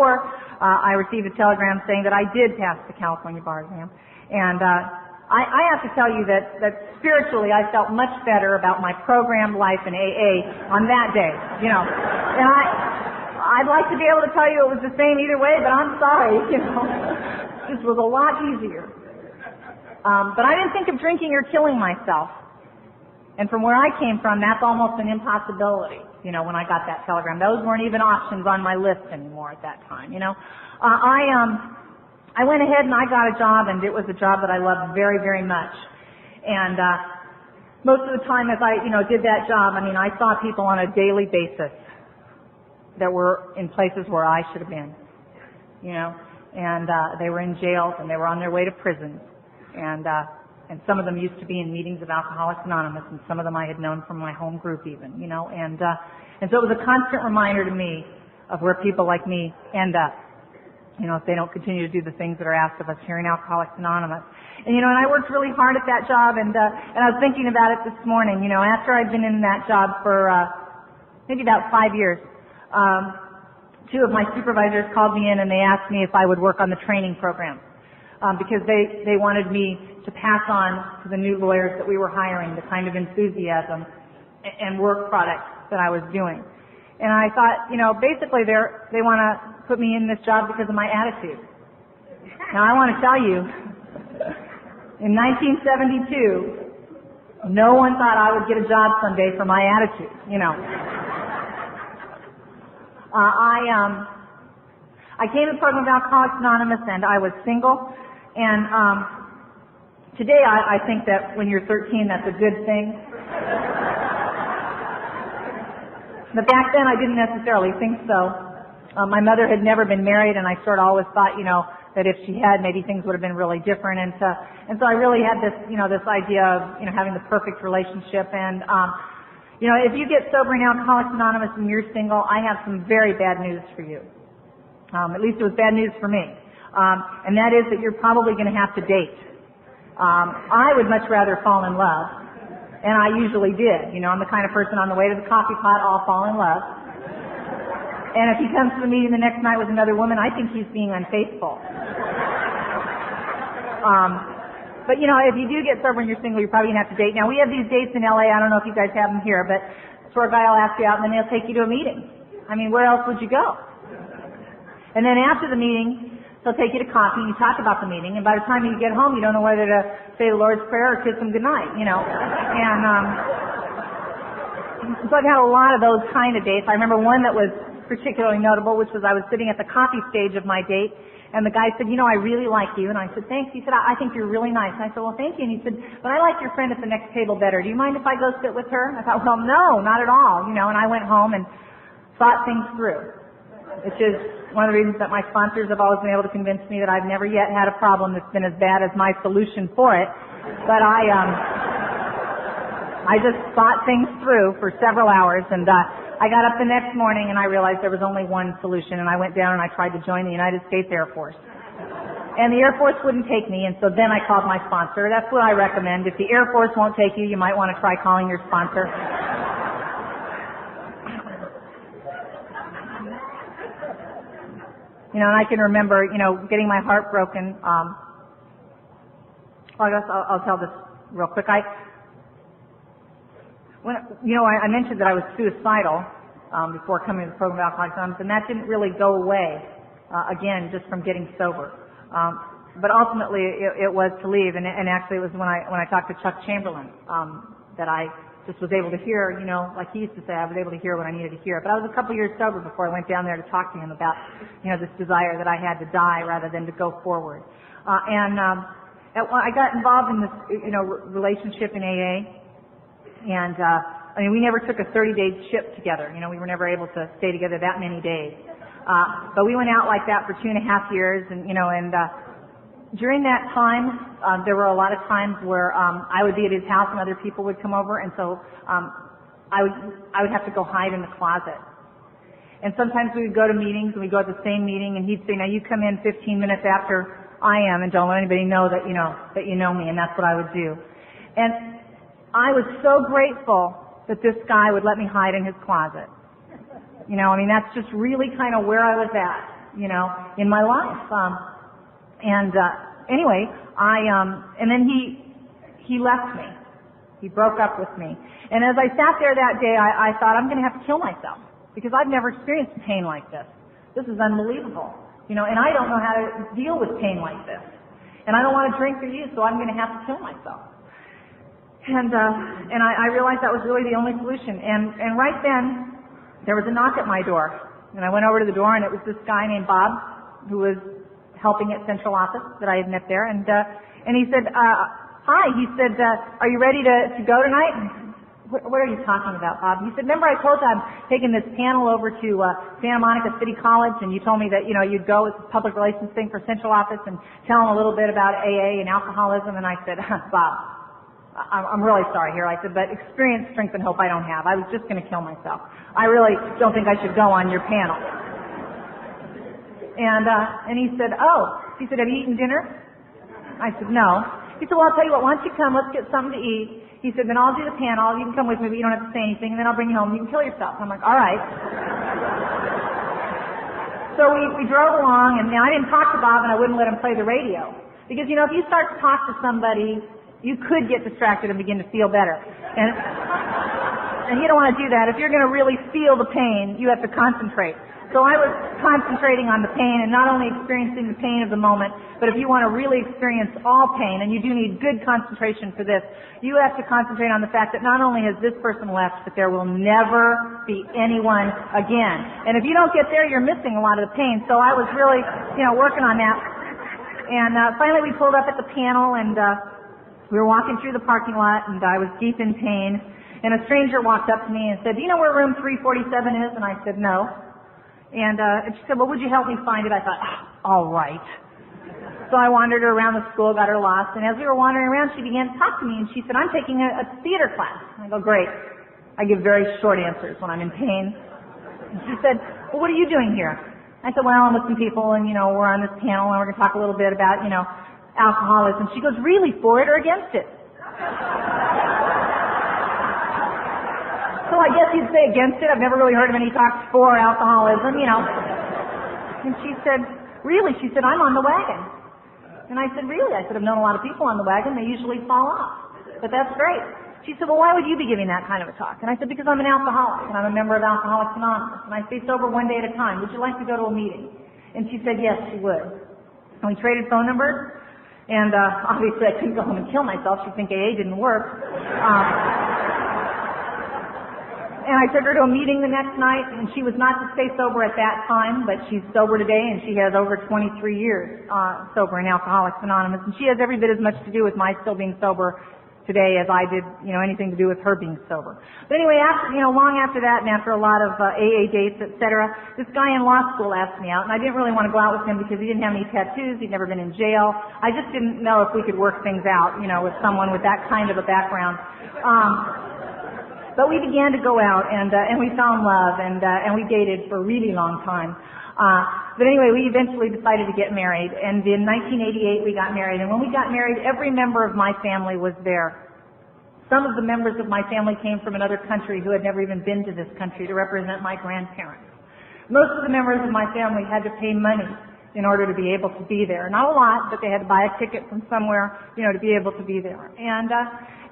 I received a telegram saying that I did pass the California bar exam. And I have to tell you that spiritually I felt much better about my program life in AA on that day, And I'd like to be able to tell you it was the same either way, but I'm sorry, This was a lot easier. But I didn't think of drinking or killing myself. And from where I came from, that's almost an impossibility, when I got that telegram. Those weren't even options on my list anymore at that time, I went ahead and I got a job, and it was a job that I loved very, very much. And most of the time as I, did that job, I saw people on a daily basis that were in places where I should have been, and they were in jails, and they were on their way to prison. And some of them used to be in meetings of Alcoholics Anonymous, and some of them I had known from my home group even, and so it was a constant reminder to me of where people like me end up, if they don't continue to do the things that are asked of us here in Alcoholics Anonymous. And and I worked really hard at that job, and I was thinking about it this morning, after I'd been in that job for maybe about 5 years, two of my supervisors called me in and they asked me if I would work on the training program. Because they wanted me to pass on to the new lawyers that we were hiring the kind of enthusiasm and work product that I was doing. And I thought, basically they want to put me in this job because of my attitude. Now I want to tell you, in 1972, no one thought I would get a job someday for my attitude, I came to the program of Alcoholics Anonymous, and I was single. And today I think that when you're 13, that's a good thing. But back then I didn't necessarily think so. My mother had never been married, and I sort of always thought, that if she had, maybe things would have been really different. And so I really had this, this idea of, having the perfect relationship. And, if you get sober in Alcoholics Anonymous and you're single, I have some very bad news for you. At least it was bad news for me. And that is that you're probably going to have to date. I would much rather fall in love, and I usually did. I'm the kind of person on the way to the coffee pot, I'll fall in love. And if he comes to the meeting the next night with another woman, I think he's being unfaithful. But if you do get sober and you're single, you're probably going to have to date. Now, we have these dates in LA. I don't know if you guys have them here, but so a guy will ask you out, and then they'll take you to a meeting. Where else would you go? And then after the meeting, they'll take you to coffee, and you talk about the meeting, and by the time you get home, you don't know whether to say the Lord's Prayer or kiss him goodnight, And so I've had a lot of those kind of dates. I remember one that was particularly notable, which was I was sitting at the coffee stage of my date, and the guy said, you know, I really like you. And I said, thanks. He said, I think you're really nice. And I said, well, thank you. And he said, but I like your friend at the next table better. Do you mind if I go sit with her? I thought, well, no, not at all. You know, and I went home and thought things through, which is one of the reasons that my sponsors have always been able to convince me that I've never yet had a problem that's been as bad as my solution for it. But I just thought things through for several hours, and I got up the next morning and I realized there was only one solution, and I went down and I tried to join the United States Air Force. And the Air Force wouldn't take me, and so then I called my sponsor. That's what I recommend. If the Air Force won't take you, you might want to try calling your sponsor. You know, and I can remember, you know, getting my heart broken. I guess I'll tell this real quick. I mentioned that I was suicidal before coming to the program of Alcoholics Anonymous, and that didn't really go away again just from getting sober. But ultimately, it was to leave, and actually, it was when I talked to Chuck Chamberlain that I just was able to hear, you know, like he used to say, I was able to hear what I needed to hear. But I was a couple years sober before I went down there to talk to him about, you know, this desire that I had to die rather than to go forward. I got involved in this, you know, relationship in AA, and I mean, we never took a 30-day trip together. You know, we were never able to stay together that many days. But we went out like that for 2.5 years, and you know, and during that time, there were a lot of times where I would be at his house and other people would come over, and so I would have to go hide in the closet. And sometimes we would go to meetings, and we'd go to the same meeting, and he'd say, "Now you come in 15 minutes after I am, and don't let anybody know that you know me." And that's what I would do. And I was so grateful that this guy would let me hide in his closet. You know, I mean, that's just really kind of where I was at, you know, in my life. Anyway, and then he left me. He broke up with me. And as I sat there that day, I thought, I'm going to have to kill myself because I've never experienced pain like this. This is unbelievable. You know, and I don't know how to deal with pain like this. And I don't want to drink or use, so I'm going to have to kill myself. And I realized that was really the only solution. And right then, there was a knock at my door. And I went over to the door, and it was this guy named Bob, who was helping at Central Office that I had met there. And he said, hi. He said, are you ready to go tonight? What are you talking about, Bob? He said, remember I told you I'm taking this panel over to Santa Monica City College, and you told me that, you know, you'd go with the public relations thing for Central Office and tell them a little bit about AA and alcoholism. And I said, Bob, I'm really sorry here. I said, but experience, strength, and hope I don't have. I was just going to kill myself. I really don't think I should go on your panel. And he said, have you eaten dinner? I said, no. He said, well, I'll tell you what, why don't you come, let's get something to eat. He said, then I'll do the panel, you can come with me, but you don't have to say anything, and then I'll bring you home, you can kill yourself. I'm like, all right. So we drove along, and now I didn't talk to Bob, and I wouldn't let him play the radio. Because, you know, if you start to talk to somebody, you could get distracted and begin to feel better. And you don't want to do that. If you're going to really feel the pain, you have to concentrate. So I was concentrating on the pain and not only experiencing the pain of the moment, but if you want to really experience all pain, and you do need good concentration for this, you have to concentrate on the fact that not only has this person left, but there will never be anyone again. And if you don't get there, you're missing a lot of the pain. So I was really, you know, working on that. And finally we pulled up at the panel, and we were walking through the parking lot, and I was deep in pain. And a stranger walked up to me and said, do you know where room 347 is? And I said, no. And she said, well, would you help me find it? I thought, all right. So I wandered her around the school, got her lost, and as we were wandering around, she began to talk to me, and she said, I'm taking a theater class. And I go, great. I give very short answers when I'm in pain. And she said, well, what are you doing here? I said, well, I'm with some people, and, you know, we're on this panel, and we're going to talk a little bit about, you know, alcoholism. She goes, really, for it or against it? So I guess you'd say against it. I've never really heard of any talks for alcoholism, you know. And she said, really? She said, I'm on the wagon. And I said, really? I said, I've known a lot of people on the wagon. They usually fall off. But that's great. She said, well, why would you be giving that kind of a talk? And I said, because I'm an alcoholic, and I'm a member of Alcoholics Anonymous, and I stay sober one day at a time. Would you like to go to a meeting? And she said, yes, she would. And we traded phone numbers. And obviously I couldn't go home and kill myself. She'd think AA didn't work. And I took her to a meeting the next night, and she was not to stay sober at that time, but she's sober today, and she has over 23 years sober in Alcoholics Anonymous, and she has every bit as much to do with my still being sober today as I did, anything to do with her being sober. But anyway, long after that, and after a lot of AA dates, etc., this guy in law school asked me out, and I didn't really want to go out with him because he didn't have any tattoos, he'd never been in jail. I just didn't know if we could work things out, with someone with that kind of a background. But we began to go out, and we fell in love, and we dated for a really long time. But anyway, we eventually decided to get married, and in 1988 we got married. And when we got married, every member of my family was there. Some of the members of my family came from another country who had never even been to this country to represent my grandparents. Most of the members of my family had to pay money in order to be able to be there. Not a lot, but they had to buy a ticket from somewhere, to be able to be there. And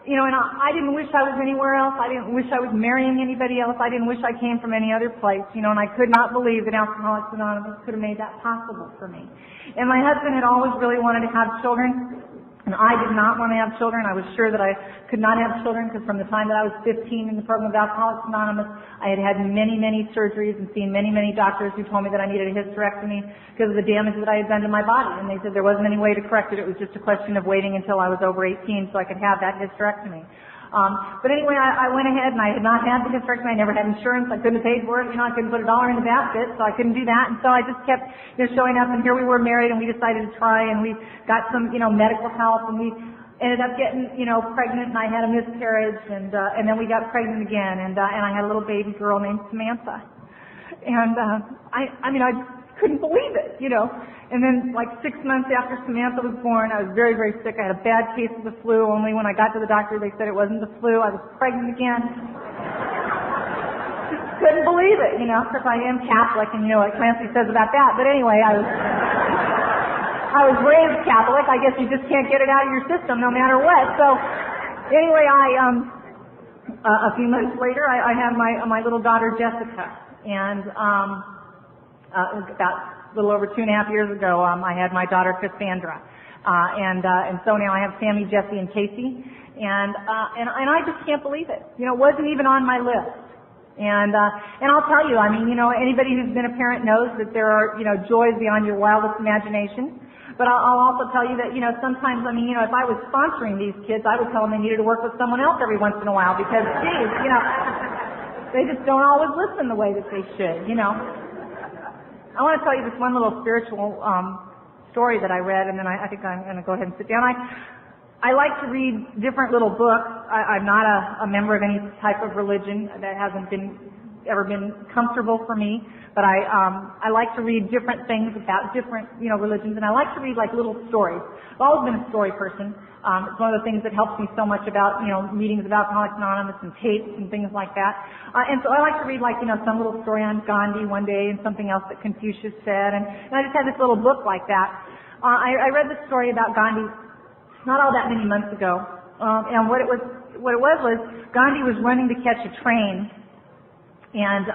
I didn't wish I was anywhere else. I didn't wish I was marrying anybody else. I didn't wish I came from any other place, and I could not believe that Alcoholics Anonymous could have made that possible for me. And my husband had always really wanted to have children, and I did not want to have children. I was sure that I could not have children because from the time that I was 15 in the program of Alcoholics Anonymous, I had had many, many surgeries and seen many, many doctors who told me that I needed a hysterectomy because of the damage that I had done to my body. And they said there wasn't any way to correct it. It was just a question of waiting until I was over 18 so I could have that hysterectomy. But anyway, I went ahead and I had not had the hysterectomy. I never had insurance. I couldn't have paid for it. I couldn't put $1 in the basket, so I couldn't do that. And so I just kept showing up, and here we were married, and we decided to try, and we got some medical help, and we ended up getting pregnant, and I had a miscarriage, and then we got pregnant again, and I had a little baby girl named Samantha. And I couldn't believe it, And then, 6 months after Samantha was born, I was very, very sick. I had a bad case of the flu. Only when I got to the doctor, they said it wasn't the flu. I was pregnant again. Just couldn't believe it, because I am Catholic, and what Clancy says about that. But anyway, I was raised Catholic. I guess you just can't get it out of your system no matter what. So, anyway, a few months later, I had my little daughter Jessica, and about a little over 2.5 years ago, I had my daughter Cassandra, and so now I have Sammy, Jesse, and Casey, and I just can't believe it. It wasn't even on my list, and I'll tell you, anybody who's been a parent knows that there are joys beyond your wildest imagination. But I'll also tell you that sometimes if I was sponsoring these kids, I would tell them they needed to work with someone else every once in a while because geez, they just don't always listen the way that they should. I want to tell you this one little spiritual story that I read, and then I think I'm going to go ahead and sit down. I like to read different little books. I'm not a member of any type of religion. That hasn't ever been comfortable for me. But I like to read different things about different religions, and I like to read little stories. I've always been a story person. It's one of the things that helps me so much about meetings of Alcoholics Anonymous and tapes and things like that. And so I like to read some little story on Gandhi one day and something else that Confucius said, and I just had this little book like that. I read this story about Gandhi not all that many months ago, and what it was Gandhi was running to catch a train, and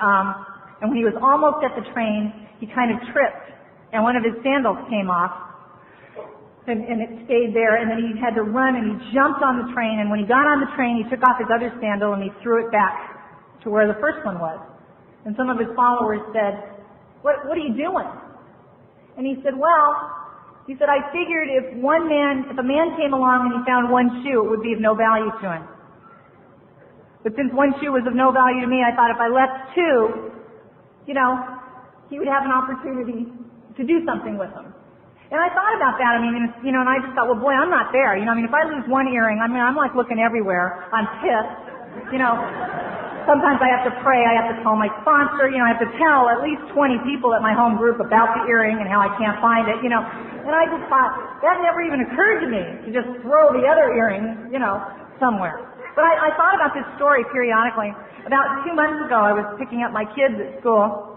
when he was almost at the train, he kind of tripped, and one of his sandals came off. And it stayed there, and then he had to run, and he jumped on the train, and when he got on the train, he took off his other sandal, and he threw it back to where the first one was. And some of his followers said, what are you doing? And he said, I figured if a man came along and he found one shoe, it would be of no value to him. But since one shoe was of no value to me, I thought if I left two, he would have an opportunity to do something with them. And I thought about that, and I just thought, well, boy, I'm not there. If I lose one earring, I'm looking everywhere. I'm pissed. Sometimes I have to pray. I have to call my sponsor. I have to tell at least 20 people at my home group about the earring and how I can't find it, And I just thought, that never even occurred to me to just throw the other earring, somewhere. But I thought about this story periodically. About 2 months ago, I was picking up my kids at school.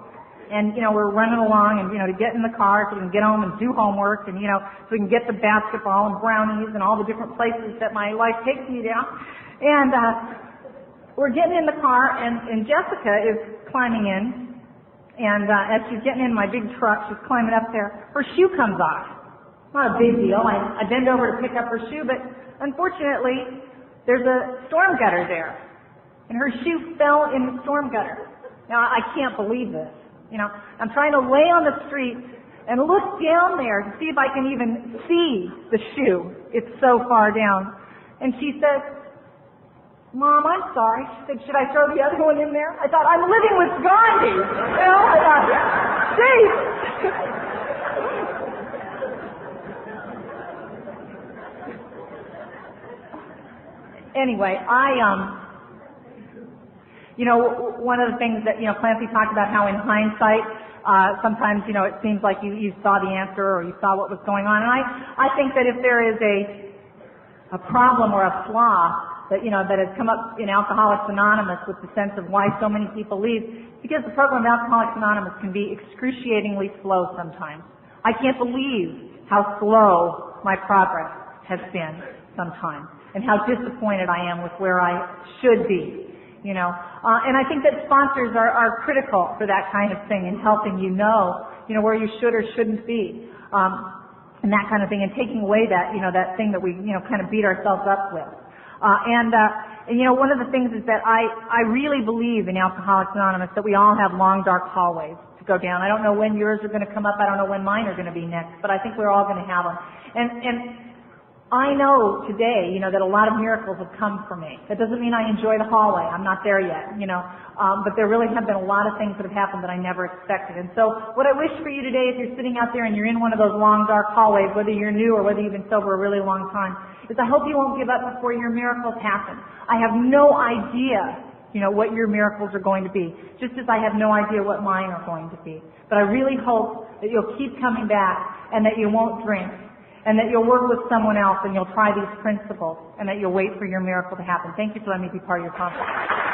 And, we're running along and, to get in the car so we can get home and do homework and, so we can get the basketball and brownies and all the different places that my life takes me down. And, we're getting in the car and Jessica is climbing in. And, as she's getting in my big truck, she's climbing up there. Her shoe comes off. Not a big deal. I bend over to pick up her shoe, but unfortunately, there's a storm gutter there. and her shoe fell in the storm gutter. Now, I can't believe this. You know, I'm trying to lay on the street and look down there to see if I can even see the shoe. It's so far down. And she says, Mom, I'm sorry. She said, should I throw the other one in there? I thought, I'm living with Gandhi. You know, I thought, geez. Anyway, one of the things that, Clancy talked about how in hindsight, sometimes, it seems like you saw the answer or you saw what was going on. And I think that if there is a problem or a flaw that, that has come up in Alcoholics Anonymous with the sense of why so many people leave, because the program of Alcoholics Anonymous can be excruciatingly slow sometimes. I can't believe how slow my progress has been sometimes and how disappointed I am with where I should be. And I think that sponsors are critical for that kind of thing in helping where you should or shouldn't be, and that kind of thing, and taking away that, that thing that we, kind of beat ourselves up with. And one of the things is that I really believe in Alcoholics Anonymous that we all have long, dark hallways to go down. I don't know when yours are going to come up. I don't know when mine are going to be next, but I think we're all going to have them. And I know today, that a lot of miracles have come for me. That doesn't mean I enjoy the hallway. I'm not there yet, but there really have been a lot of things that have happened that I never expected. And so what I wish for you today, if you're sitting out there and you're in one of those long, dark hallways, whether you're new or whether you've been sober a really long time, is I hope you won't give up before your miracles happen. I have no idea, what your miracles are going to be, just as I have no idea what mine are going to be. But I really hope that you'll keep coming back and that you won't drink, and that you'll work with someone else and you'll try these principles, and that you'll wait for your miracle to happen. Thank you for letting me be part of your conference.